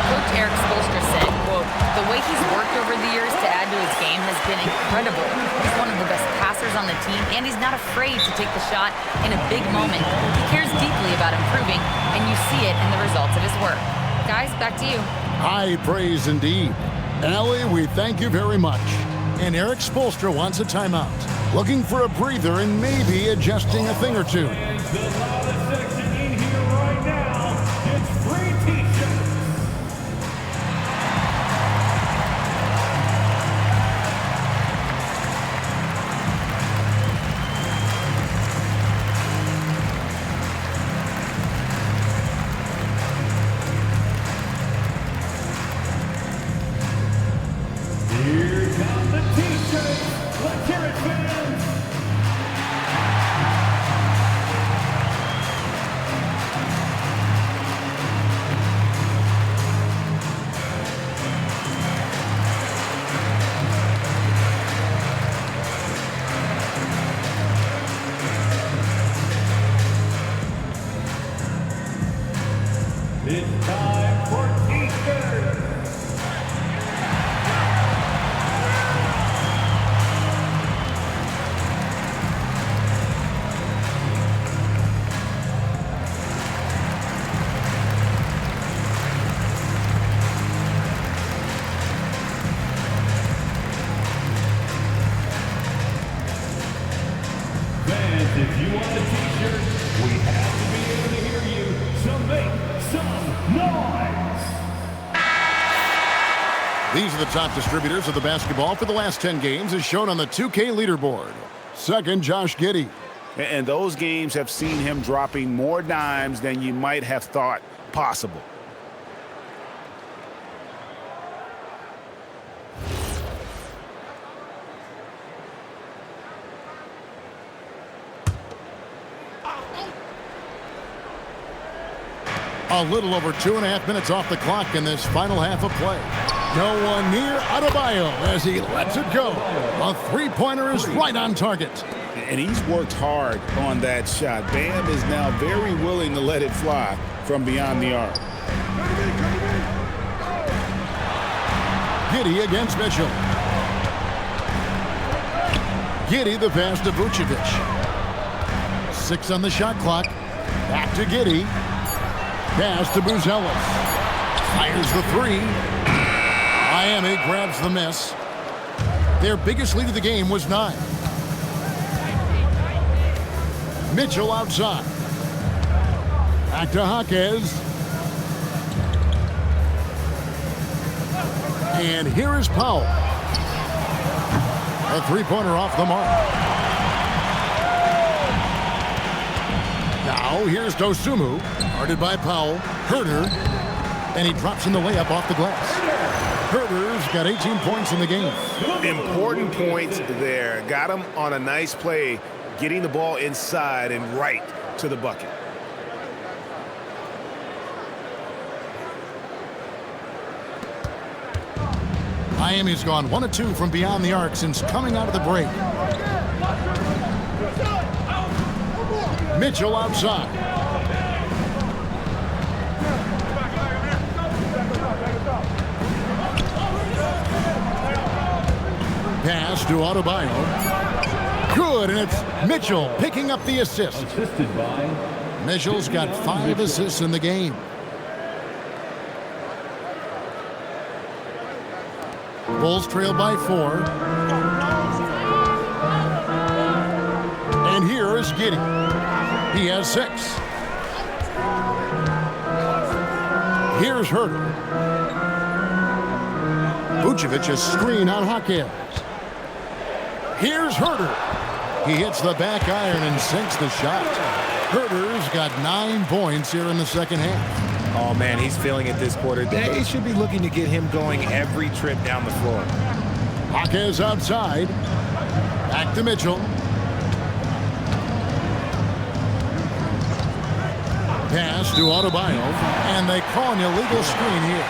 Coach Eric Spoelstra said, quote, the way he's worked over the years to add to his game has been incredible. He's one of the best passers on the team, and he's not afraid to take the shot in a big moment. He cares deeply about improving, and you see it in the results of his work. Guys, back to you. High praise indeed. Allie, we thank you very much. And Eric Spoelstra wants a timeout. Looking for a breather and maybe adjusting a thing or two. And the loudest section in here right now, It's time for Eastern. Fans, if you want a t-shirt, we have to be able to hear you, so make some noise! These are the top distributors of the basketball for the last 10 games as shown on the 2K leaderboard. Second, Josh Giddey. And those games have seen him dropping more dimes than you might have thought possible. A little over 2.5 minutes off the clock in this final half of play. No one near Adebayo as he lets it go. A three-pointer is right on target. And he's worked hard on that shot. Bam is now very willing to let it fly from beyond the arc. Giddey against Mitchell. Giddey the pass to Vucevic. 6 on the shot clock. Back to Giddey. Pass to Buzelis. Fires the three. Miami grabs the miss. Their biggest lead of the game was 9. Mitchell outside. Back to Jaquez. And here is Powell. A three-pointer off the mark. Now here's Dosunmu. Guarded by Powell. Herter. And he drops in the layup off the glass. Herter's got 18 points in the game. Important points there. Got him on a nice play, getting the ball inside and right to the bucket. Miami's gone 1 of 2 from beyond the arc since coming out of the break. Mitchell outside. Pass to Adebayo. Good, and it's Mitchell picking up the assist. Assisted by Mitchell's got 5 assists in the game. Bulls trail by 4. And here is Giddey. He has 6. Here's Herter. Vucevic's screen on Jaquez. Here's Herter. He hits the back iron and sinks the shot. Herter's got 9 points here in the second half. Oh, man, he's feeling it this quarter. They should be looking to get him going every trip down the floor. Jaquez outside. Back to Mitchell. Pass to Adebayo. And they call an illegal screen here.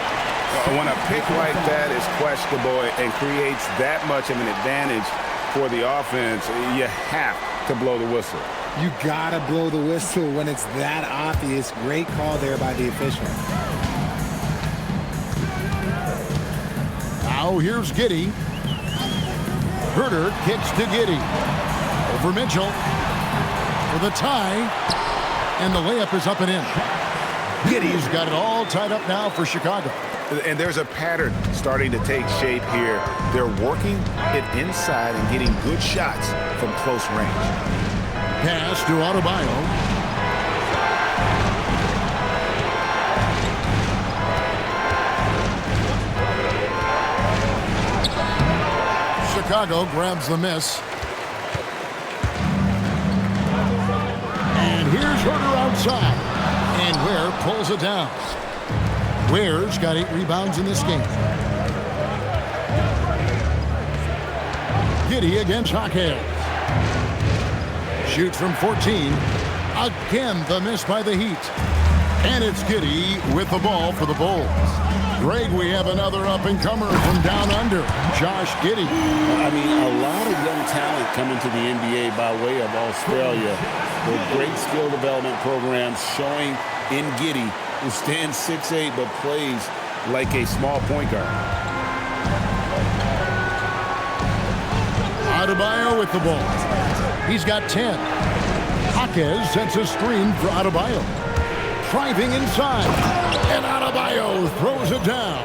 When a pick like that is questionable and creates that much of an advantage for the offense, you have to blow the whistle. You gotta blow the whistle when it's that obvious. Great call there by the official. Now here's Giddey. Herter kicks to Giddey. Over Mitchell. For the tie. And the layup is up and in. Giddey's got it all tied up now for Chicago. And there's a pattern starting to take shape here. They're working it inside and getting good shots from close range. Pass to Adebayo. Chicago grabs the miss. And here's Herter outside. And Ware pulls it down. Ware's got 8 rebounds in this game. Giddey against Jaquez. Shoots from 14. Again, the miss by the Heat. And it's Giddey with the ball for the Bulls. Greg, we have another up-and-comer from down under, Josh Giddey. I mean, a lot of young talent coming to the NBA by way of Australia. The great skill development programs showing in Giddey, who stands 6'8", but plays like a small point guard. Adebayo with the ball. He's got 10. Jaquez sets a screen for Adebayo. Driving inside, and Adebayo throws it down.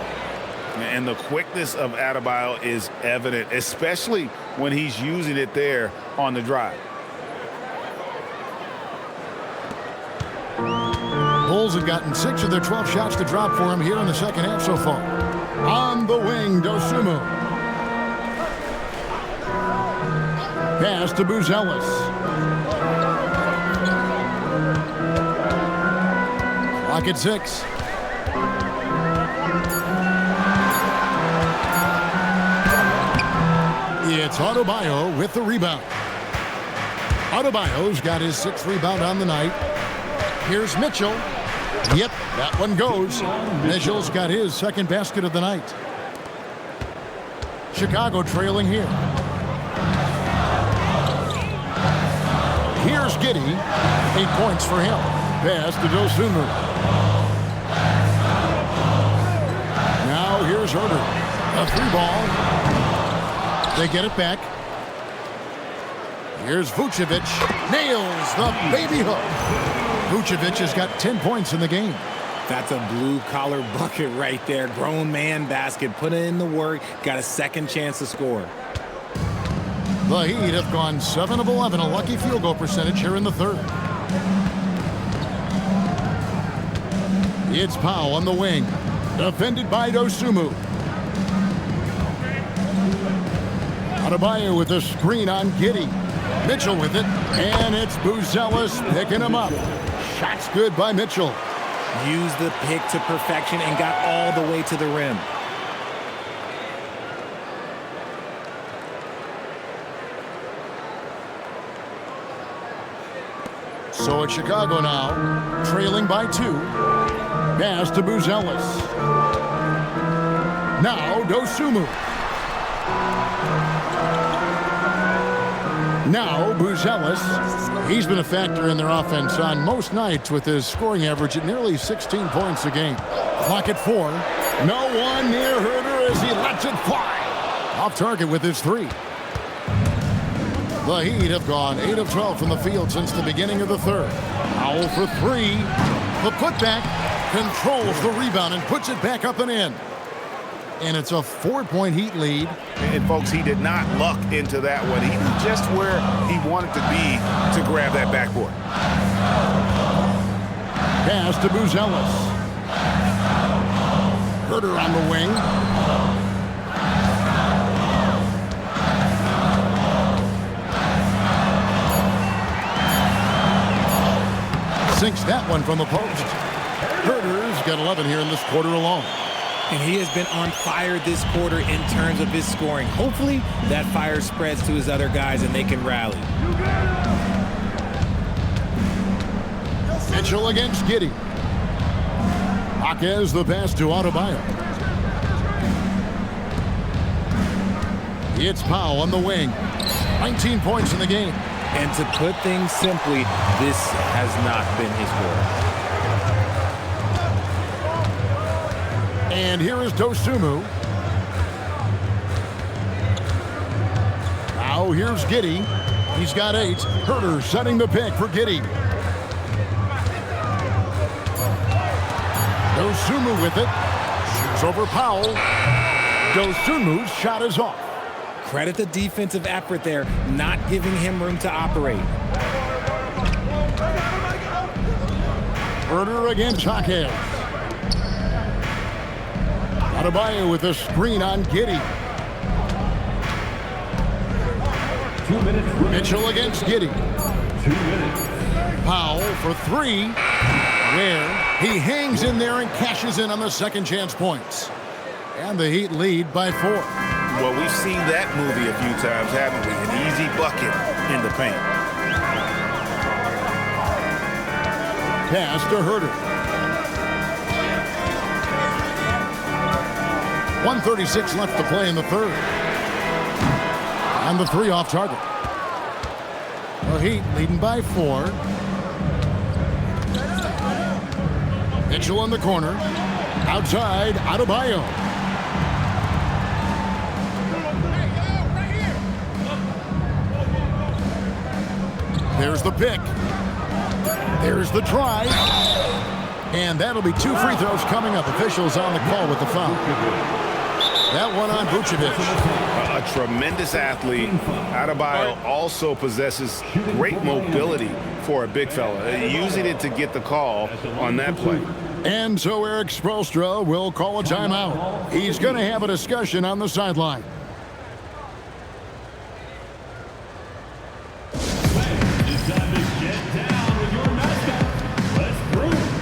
And the quickness of Adebayo is evident, especially when he's using it there on the drive. Bulls have gotten 6 of their 12 shots to drop for him here in the second half so far. On the wing, Dosunmu. Pass to Buzelis. Clock at 6. It's Adebayo with the rebound. Adebayo's got his 6th rebound on the night. Here's Mitchell. Yep, that one goes. Mitchell's got his 2nd basket of the night. Chicago trailing here. Here's Giddey. 8 points for him. Pass to Dosunmu. Now here's Herder. A 3-ball. They get it back. Here's Vucevic. Nails the baby hook. Vucevic has got 10 points in the game. That's a blue-collar bucket right there. Grown man basket. Put in the work. Got a 2nd chance to score. The Heat have gone 7 of 11, a lucky field goal percentage here in the 3rd. It's Powell on the wing. Defended by Dosunmu. Adebayo with a screen on Giddey. Mitchell with it, and it's Buzelis picking him up. Shot's good by Mitchell. Used the pick to perfection and got all the way to the rim. So it's Chicago now, trailing by 2. Pass to Buzelis. Now Dosunmu. Now Buzelis. He's been a factor in their offense on most nights with his scoring average at nearly 16 points a game. Clock at 4. No one near Herder as he lets it fly. Off target with his 3. The Heat have gone 8 of 12 from the field since the beginning of the 3rd. Powell for 3. The putback controls the rebound and puts it back up and in. And it's a 4-point Heat lead. And folks, he did not luck into that one. He knew just where he wanted to be to grab that backboard. Pass to Buzelis. Herder on the wing. Sinks that one from the post. Herder's got 11 here in this quarter alone. And he has been on fire this quarter in terms of his scoring. Hopefully that fire spreads to his other guys and they can rally. Mitchell against Giddey. Jaquez the pass to Adebayo. It's Powell on the wing. 19 points in the game. And to put things simply, this has not been his work. And here is Dosunmu. Now here's Giddey. He's got 8. Herder setting the pick for Giddey. Dosunmu with it. Shoots over Powell. Dosunmu's shot is off. Credit the defensive effort there, not giving him room to operate. Herder against Jaquez. Adebayo with a screen on Giddey. 2 minutes. Mitchell against Giddey. 2 minutes. Powell for 3. Where he hangs in there and cashes in on the 2nd chance points. And the Heat lead by 4. Well, we've seen that movie a few times, haven't we? An easy bucket in the paint. Pass to Herder. 1:36 left to play in the third. And the three off target. The Heat leading by 4. Mitchell in the corner. Outside, Adebayo. There's the pick. There's the drive. And that'll be 2 free throws coming up. Officials on the call with the foul. That one on Vucevic. A tremendous athlete. Adebayo also possesses great mobility for a big fella, using it to get the call on that play. And so Eric Spoelstra will call a timeout. He's going to have a discussion on the sideline. It's time to get down with your mascot. Let's groove.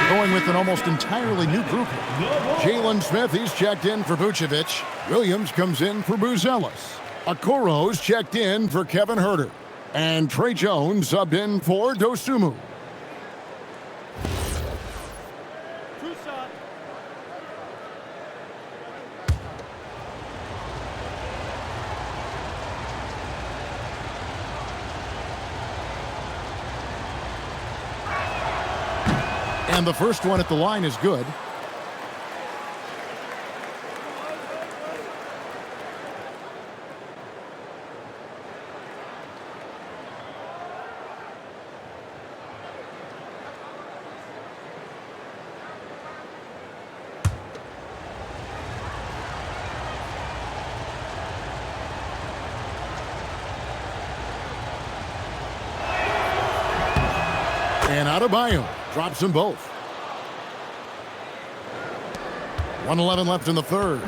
Going with an almost entirely new group. Jalen Smith, he's checked in for Vucevic. Williams comes in for Buzelis. Okoro's checked in for Kevin Huerter. And Trey Jones subbed in for Dosunmu. And the first one at the line is good. And Adebayo drops them both. 1:11 left in the third.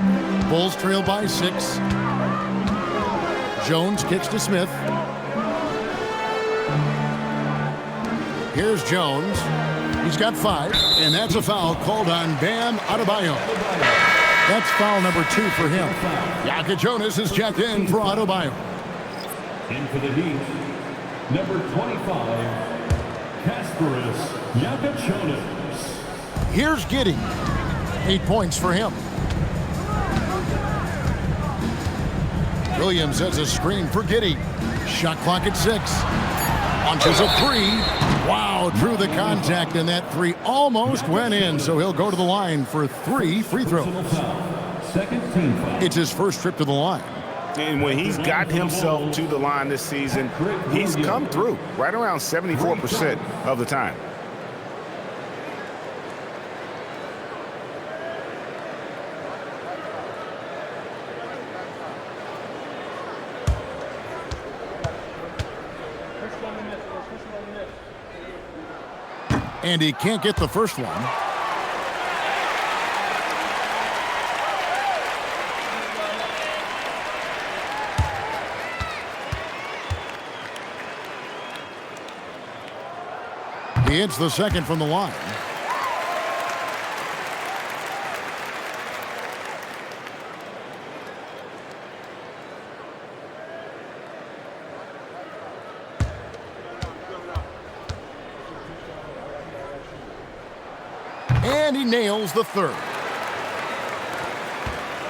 Bulls trail by 6. Jones kicks to Smith. Here's Jones. He's got 5, and that's a foul called on Bam Adebayo. That's foul number 2 for him. Yaka Jonas is checked in for Adebayo. In for the Heat, number 25, Kasparas Yakachonis. Here's Giddey. 8 points for him. Williams has a screen for Giddey. Shot clock at 6. Launches a 3. Wow, drew the contact, and that 3 almost went in, so he'll go to the line for 3 free throws. It's his first trip to the line. And when he's got himself to the line this season, he's come through right around 74% of the time. And he can't get the first one. He hits the second from the line. And he nails the third.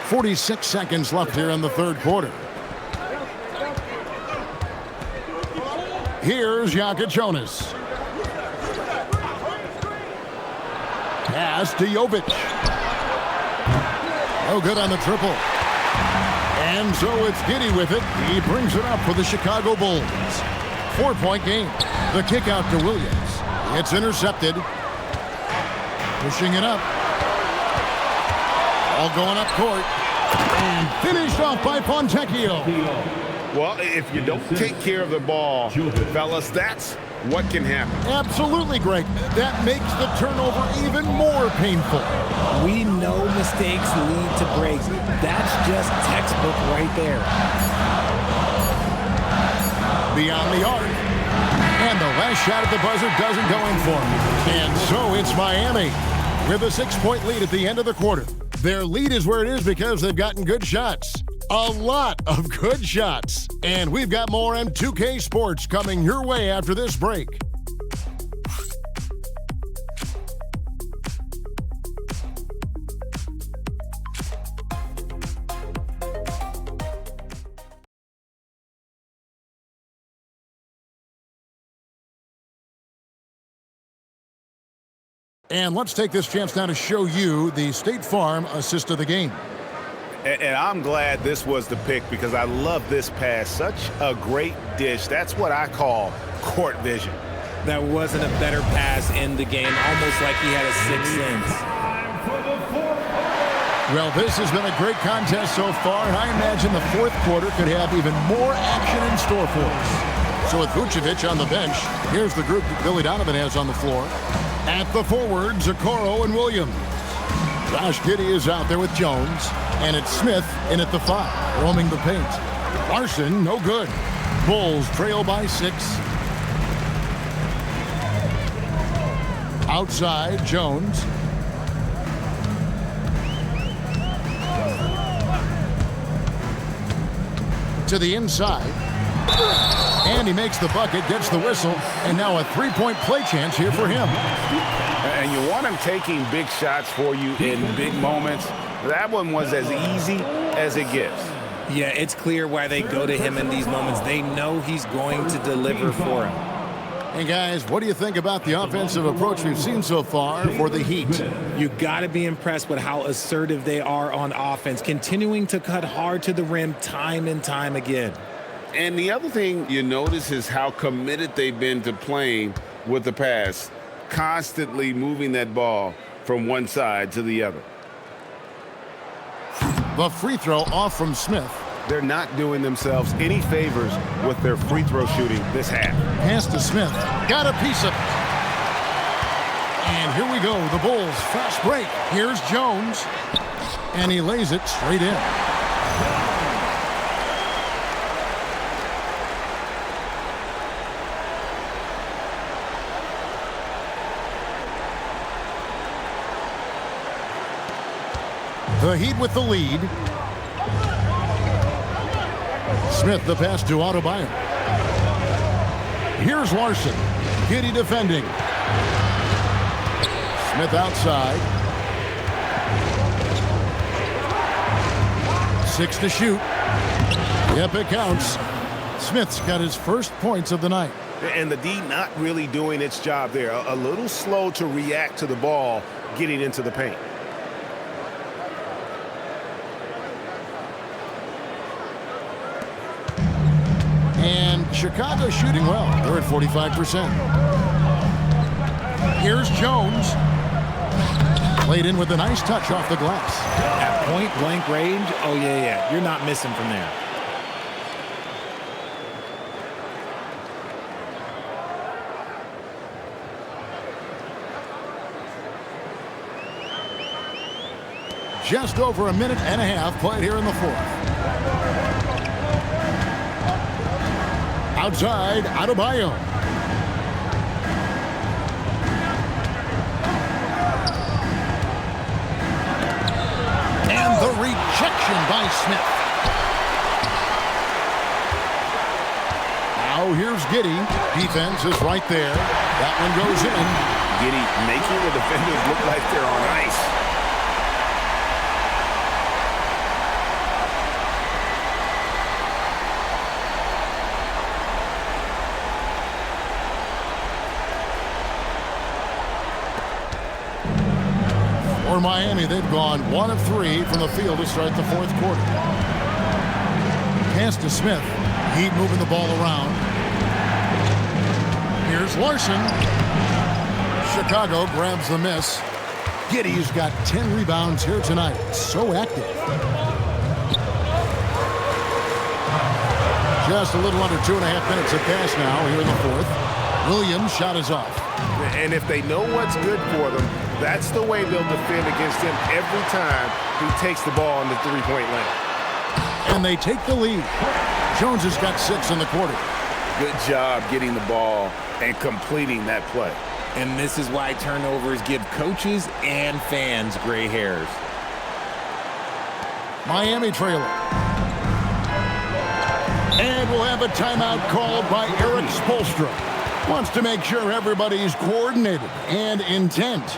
46 seconds left here in the third quarter. Here's Jokic Jonas. Pass to Jovic. No good on the triple. And so it's Giddey with it. He brings it up for the Chicago Bulls. 4-point game. The kick out to Williams. It's intercepted. Pushing it up. All going up court. And finished off by Fontecchio. Well, if you don't take care of the ball, fellas, that's what can happen. Absolutely, Greg. That makes the turnover even more painful. We know mistakes lead to breaks. That's just textbook right there. Beyond the arc. And the last shot at the buzzer doesn't go in for him. And so it's Miami with a 6-point lead at the end of the quarter. Their lead is where it is because they've gotten good shots. A lot of good shots. And we've got more M2K Sports coming your way after this break. And let's take this chance now to show you the State Farm assist of the game. And I'm glad this was the pick because I love this pass. Such a great dish. That's what I call court vision. There wasn't a better pass in the game, almost like he had a sixth sense. Well, this has been a great contest so far, and I imagine the fourth quarter could have even more action in store for us. So with Vucevic on the bench, here's the group that Billy Donovan has on the floor. At the forwards, Okoro and Williams. Josh Giddey is out there with Jones, and it's Smith in at the 5, roaming the paint. Larson, no good. Bulls trail by 6. Outside, Jones. To the inside. And he makes the bucket, gets the whistle, and now a 3-point play chance here for him. And you want him taking big shots for you in big moments. That one was as easy as it gets. Yeah, it's clear why they go to him in these moments. They know he's going to deliver for him. Hey, guys, what do you think about the offensive approach we've seen so far for the Heat? You got to be impressed with how assertive they are on offense, continuing to cut hard to the rim time and time again. And the other thing you notice is how committed they've been to playing with the pass, constantly moving that ball from one side to the other. The free throw off from Smith. They're not doing themselves any favors with their free throw shooting this half. Pass to Smith. Got a piece of it. And here we go. The Bulls fast break. Here's Jones. And he lays it straight in. The Heat with the lead. Smith the pass to Adebayo. Here's Larson. Giddey defending. Smith outside. 6 to shoot. Yep, it counts. Smith's got his first points of the night. And the D not really doing its job there. A little slow to react to the ball getting into the paint. And Chicago shooting well. They're at 45%. Here's Jones. Played in with a nice touch off the glass. At point-blank range, oh, yeah. You're not missing from there. Just over a minute and a half played here in the fourth. Outside, Adebayo. And the rejection by Smith. Now here's Giddey. Defense is right there. That one goes in. Giddey making the defenders look like they're on ice. For Miami, they've gone 1 of 3 from the field to start the fourth quarter. Pass to Smith. Heat moving the ball around. Here's Larson. Chicago grabs the miss. Giddey's got 10 rebounds here tonight. So active. Just a little under 2.5 minutes have passed now here in the fourth. Williams' shot is off. And if they know what's good for them, that's the way they'll defend against him every time he takes the ball in the three-point lane. And they take the lead. Jones has got 6 in the quarter. Good job getting the ball and completing that play. And this is why turnovers give coaches and fans gray hairs. Miami trailer. And we'll have a timeout called by Eric Spoelstra. Wants to make sure everybody's coordinated and intent.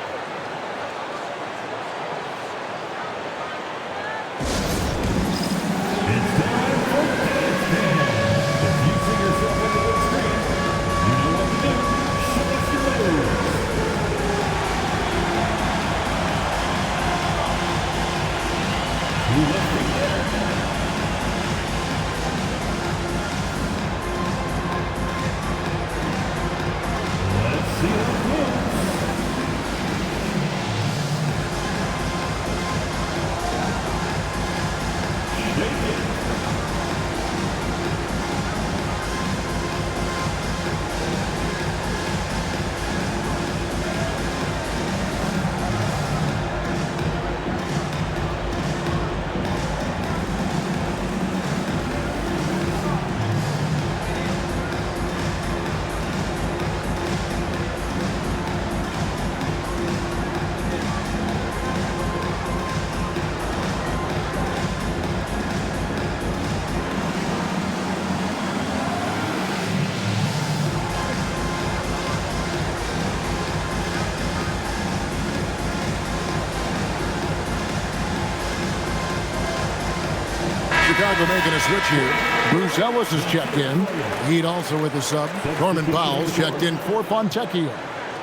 Chicago making a switch here. Bruce Ellis has checked in. Heat also with the sub. Norman Powell's checked in for Fontecchio.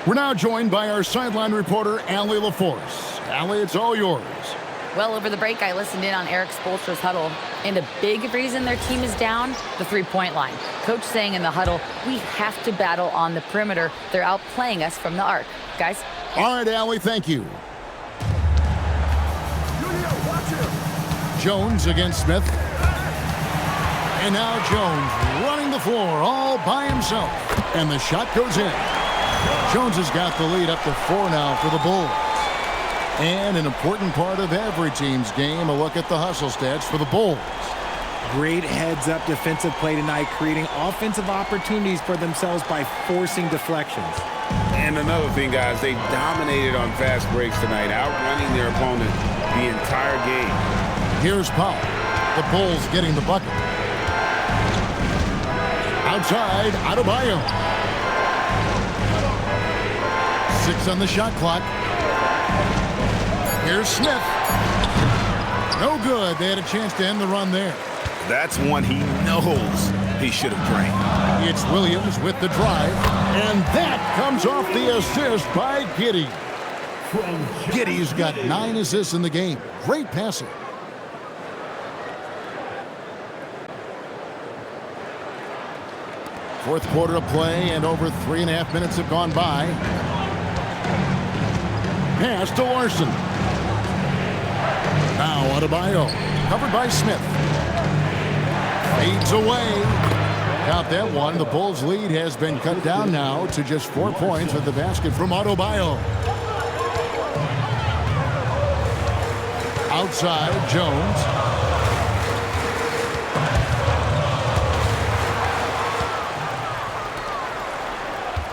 We're now joined by our sideline reporter, Allie LaForce. Allie, it's all yours. Well, over the break, I listened in on Eric Spoelstra's huddle, and a big reason their team is down, the three-point line. Coach saying in the huddle, we have to battle on the perimeter. They're outplaying us from the arc. Guys? All right, Allie, thank you. Jones against Smith. And now Jones running the floor all by himself. And the shot goes in. Jones has got the lead up to 4 now for the Bulls. And an important part of every team's game, a look at the hustle stats for the Bulls. Great heads-up defensive play tonight, creating offensive opportunities for themselves by forcing deflections. And another thing, guys, they dominated on fast breaks tonight, outrunning their opponent the entire game. Here's Powell. The Bulls getting the bucket. Outside, Adebayo. 6 on the shot clock. Here's Smith. No good. They had a chance to end the run there. That's one he knows he should have drained. It's Williams with the drive. And that comes off the assist by Giddey. Giddey's got 9 assists in the game. Great passing. Fourth quarter of play, and over 3.5 minutes have gone by. Pass to Larson. Now Adebayo, covered by Smith. Fades away. Got that one. The Bulls' lead has been cut down now to just 4 points with the basket from Adebayo. Outside, Jones.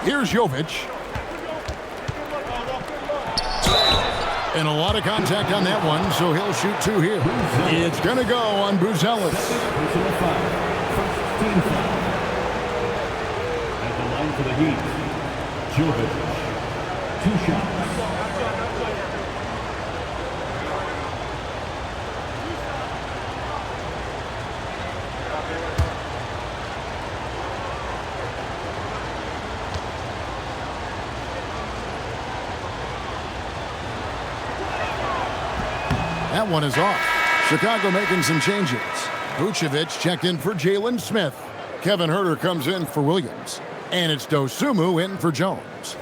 Here's Jovic. And a lot of contact on that one, so he'll shoot 2 here. It's going to go on Buzelis. At the line for the Heat, Jovic, 2 shots. That one is off. Chicago making some changes. Vucevic checked in for Jalen Smith. Kevin Huerter comes in for Williams. And it's Dosunmu in for Jones.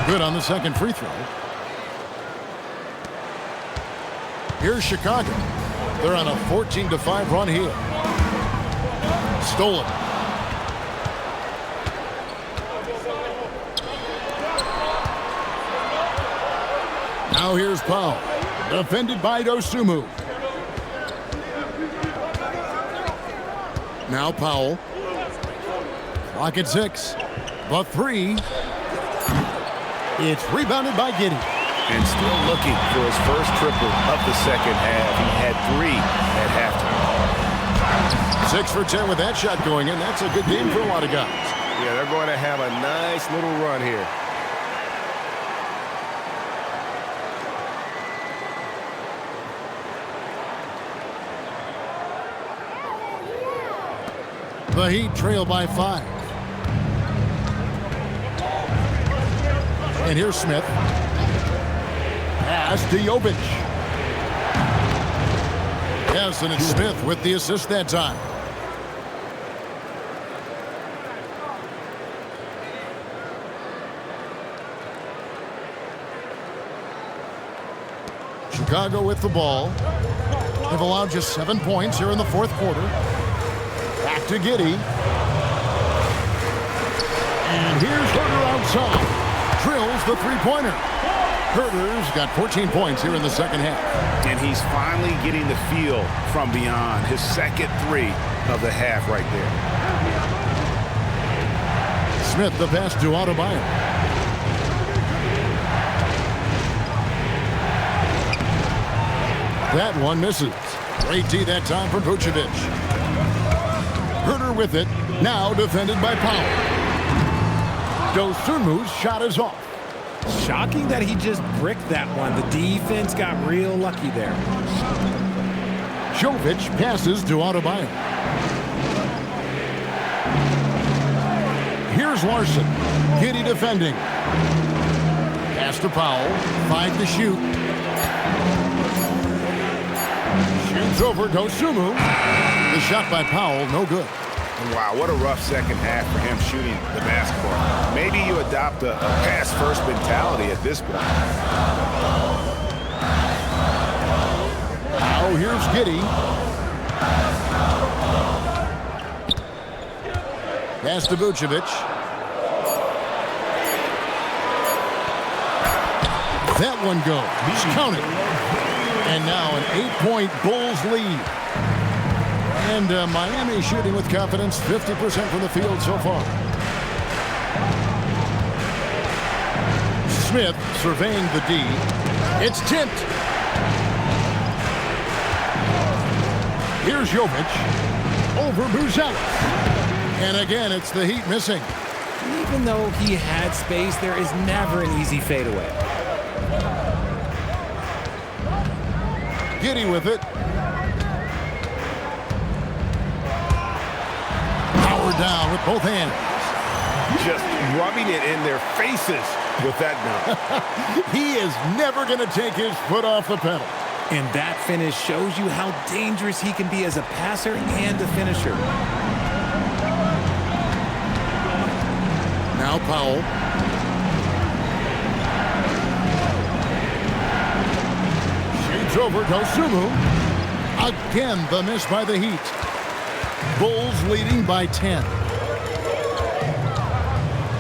Good on the second free throw. Here's Chicago. They're on a 14-5 run here. Stolen. Now here's Powell. Defended by Dosunmu. Now Powell. Clock at 6. The three. It's rebounded by Giddey. And still looking for his first triple of the second half. He had 3 at halftime. 6 for 10 with that shot going in. That's a good game for a lot of guys. Yeah, they're going to have a nice little run here. The Heat trail by 5. And here's Smith. Pass to Jovic. Yes, and it's Smith with the assist that time. Chicago with the ball. They've allowed just 7 points here in the fourth quarter. Back to Giddey. And here's Huerter outside. Drills the three-pointer. Huerter's got 14 points here in the second half. And he's finally getting the feel from beyond. His second 3 of the half right there. Smith the pass to Adebayo. That one misses. Great D that time from Vucevic. Huerter with it. Now defended by Powell. Dosunmu's shot is off. Shocking that he just bricked that one. The defense got real lucky there. Jovic passes to Adebayo. Here's Larson. Giddey defending. Pass to Powell. 5 to shoot. Shoots over Dosunmu. The shot by Powell, no good. Wow, what a rough second half for him shooting the basketball. Maybe you adopt a pass-first mentality at this point. Now here's Giddey. Pass to Vucevic. That one goes. He's counted. And now an 8-point Bulls lead. And Miami shooting with confidence, 50% from the field so far. Smith surveying the D. It's tipped. Here's Jovic. Over Buzelis. And again, it's the Heat missing. Even though he had space, there is never an easy fadeaway. Giddey with it. Down with both hands. Just rubbing it in their faces with that dunk. He is never going to take his foot off the pedal. And that finish shows you how dangerous he can be as a passer and a finisher. Now Powell. Shoots over Dosunmu. Again, the miss by the Heat. Bulls leading by 10.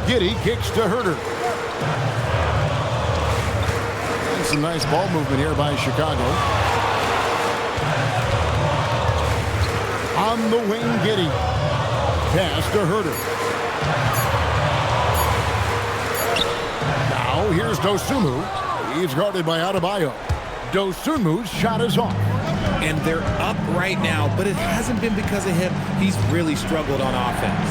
Giddey kicks to Huerter. And some nice ball movement here by Chicago. On the wing, Giddey. Pass to Huerter. Now here's Dosunmu. He's guarded by Adebayo. Dosunmu's shot is off. And they're up right now, but it hasn't been because of him. He's really struggled on offense.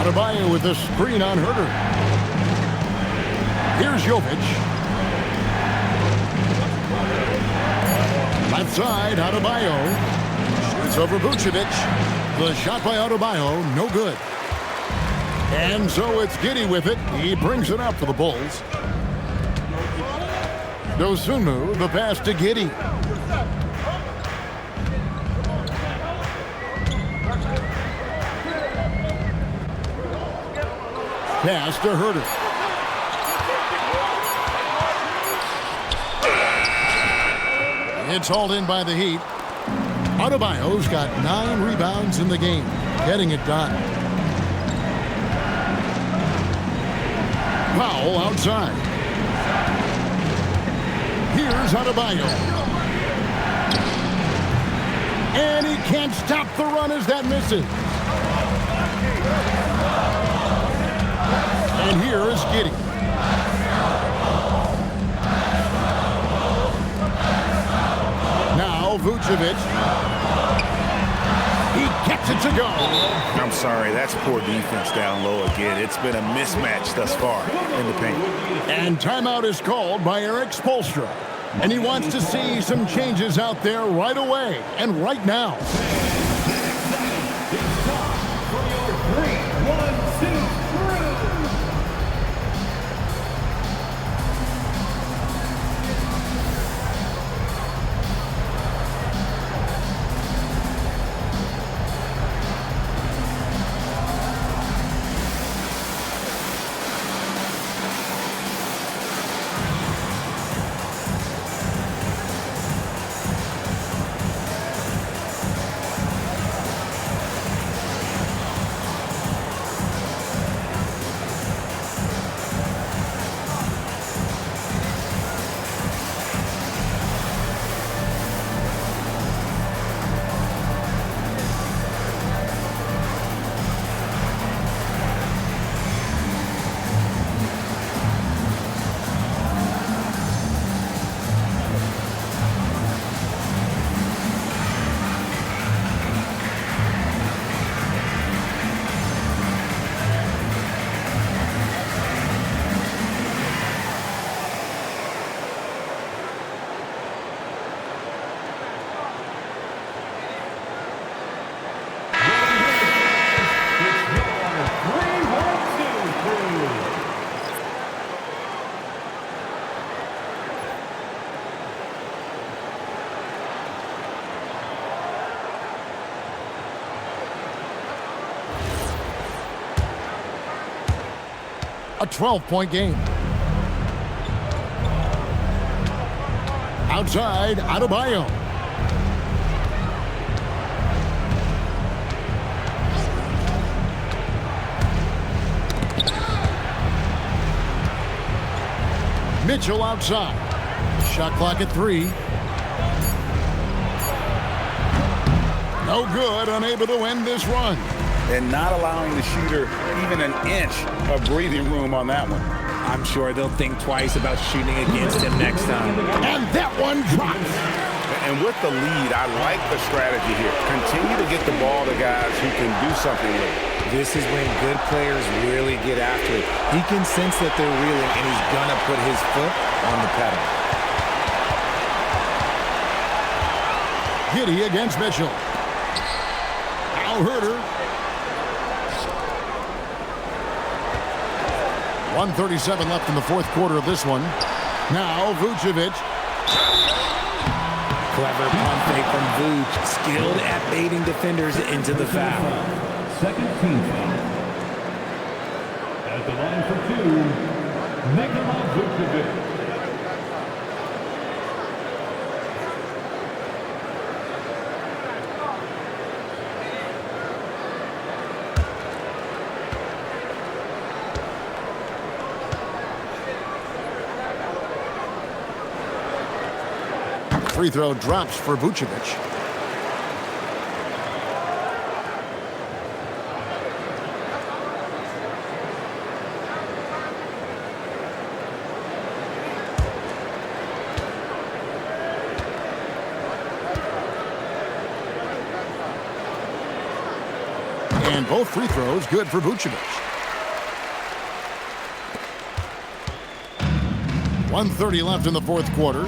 Adebayo with the screen on Huerter. Here's Jovic. Left side, Adebayo. It's over Vucevic. The shot by Adebayo, no good. And so it's Giddey with it. He brings it up for the Bulls. Dosunmu, the pass to Giddey. Pass to Herter. It's hauled in by the Heat. Adebayo's got 9 rebounds in the game, getting it done. Powell outside. Here's Adebayo. And he can't stop the run as that misses. And here is Giddey. Now Vucevic. He gets it to go. I'm sorry, that's poor defense down low again. It's been a mismatch thus far in the paint. And timeout is called by Eric Spoelstra. And he wants to see some changes out there right away and right now. A 12-point game. Outside, Adebayo. Mitchell outside. Shot clock at 3. No good, unable to end this run. And not allowing the shooter even an inch of breathing room on that one. I'm sure they'll think twice about shooting against him next time. And that one drops. And with the lead, I like the strategy here. Continue to get the ball to guys who can do something with it. This is when good players really get after it. He can sense that they're reeling, and he's going to put his foot on the pedal. Giddey against Mitchell. Now Herter. 1:37 left in the fourth quarter of this one. Now Vucevic. Clever pump fake from Vuce, skilled at baiting defenders into the foul. Second team foul. At the line for 2, Nikola Vucevic. Free throw drops for Vucevic. And both free throws good for Vucevic. 1:30 left in the fourth quarter.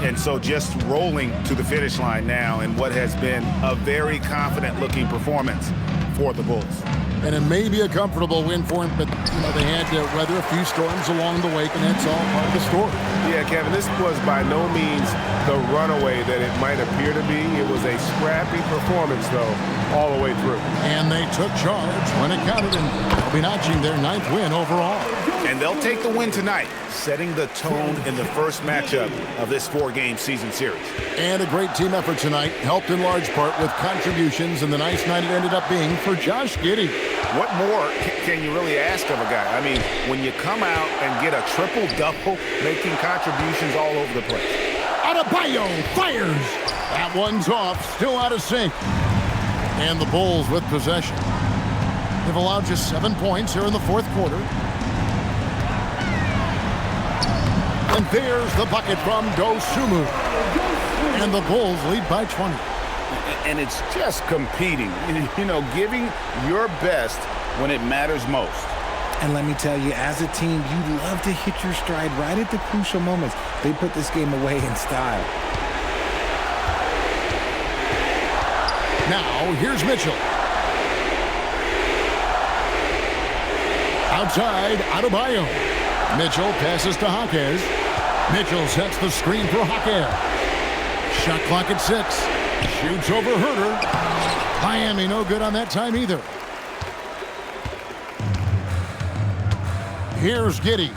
And so just rolling to the finish line now in what has been a very confident-looking performance for the Bulls. And it may be a comfortable win for him, but they had to weather a few storms along the way, and that's all part of the story. Yeah, Kevin, this was by no means the runaway that it might appear to be. It was a scrappy performance, though, all the way through. And they took charge when it counted, and they'll be notching their 9th win overall. And they'll take the win tonight, setting the tone in the first matchup of this 4-game season series. And a great team effort tonight, helped in large part with contributions, and the nice night it ended up being for Josh Giddey. What more can you really ask of a guy? I mean, when you come out and get a triple-double, making contributions all over the place. Adebayo fires. That one's off, still out of sync. And the Bulls with possession. They've allowed just 7 points here in the fourth quarter. And there's the bucket from Dosunmu. And the Bulls lead by 20. And it's just competing, giving your best when it matters most. And let me tell you, as a team, you love to hit your stride right at the crucial moments. They put this game away in style. Now, here's Mitchell. Outside, Adebayo. Mitchell passes to Jaquez. Mitchell sets the screen for Jaquez. Shot clock at 6. Shoots over Herter. Miami no good on that time either. Here's Giddey.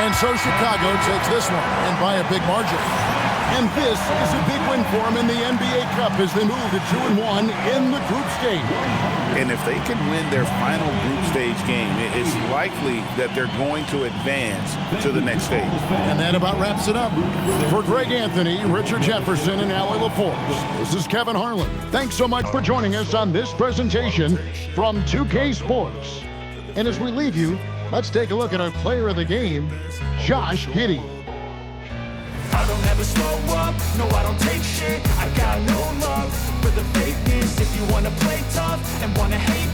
And so Chicago takes this one, and by a big margin. And this is a big win for them in the NBA Cup as they move to 2-1 in the group stage. And if they can win their final group stage game, it's likely that they're going to advance to the next stage. And that about wraps it up. For Greg Anthony, Richard Jefferson, and Allie LaForce, this is Kevin Harlan. Thanks so much for joining us on this presentation from 2K Sports. And as we leave you, let's take a look at our player of the game, Josh Giddey. I don't ever slow up, no I don't take shit. I got no love for the fakeness. If you wanna play tough and wanna hate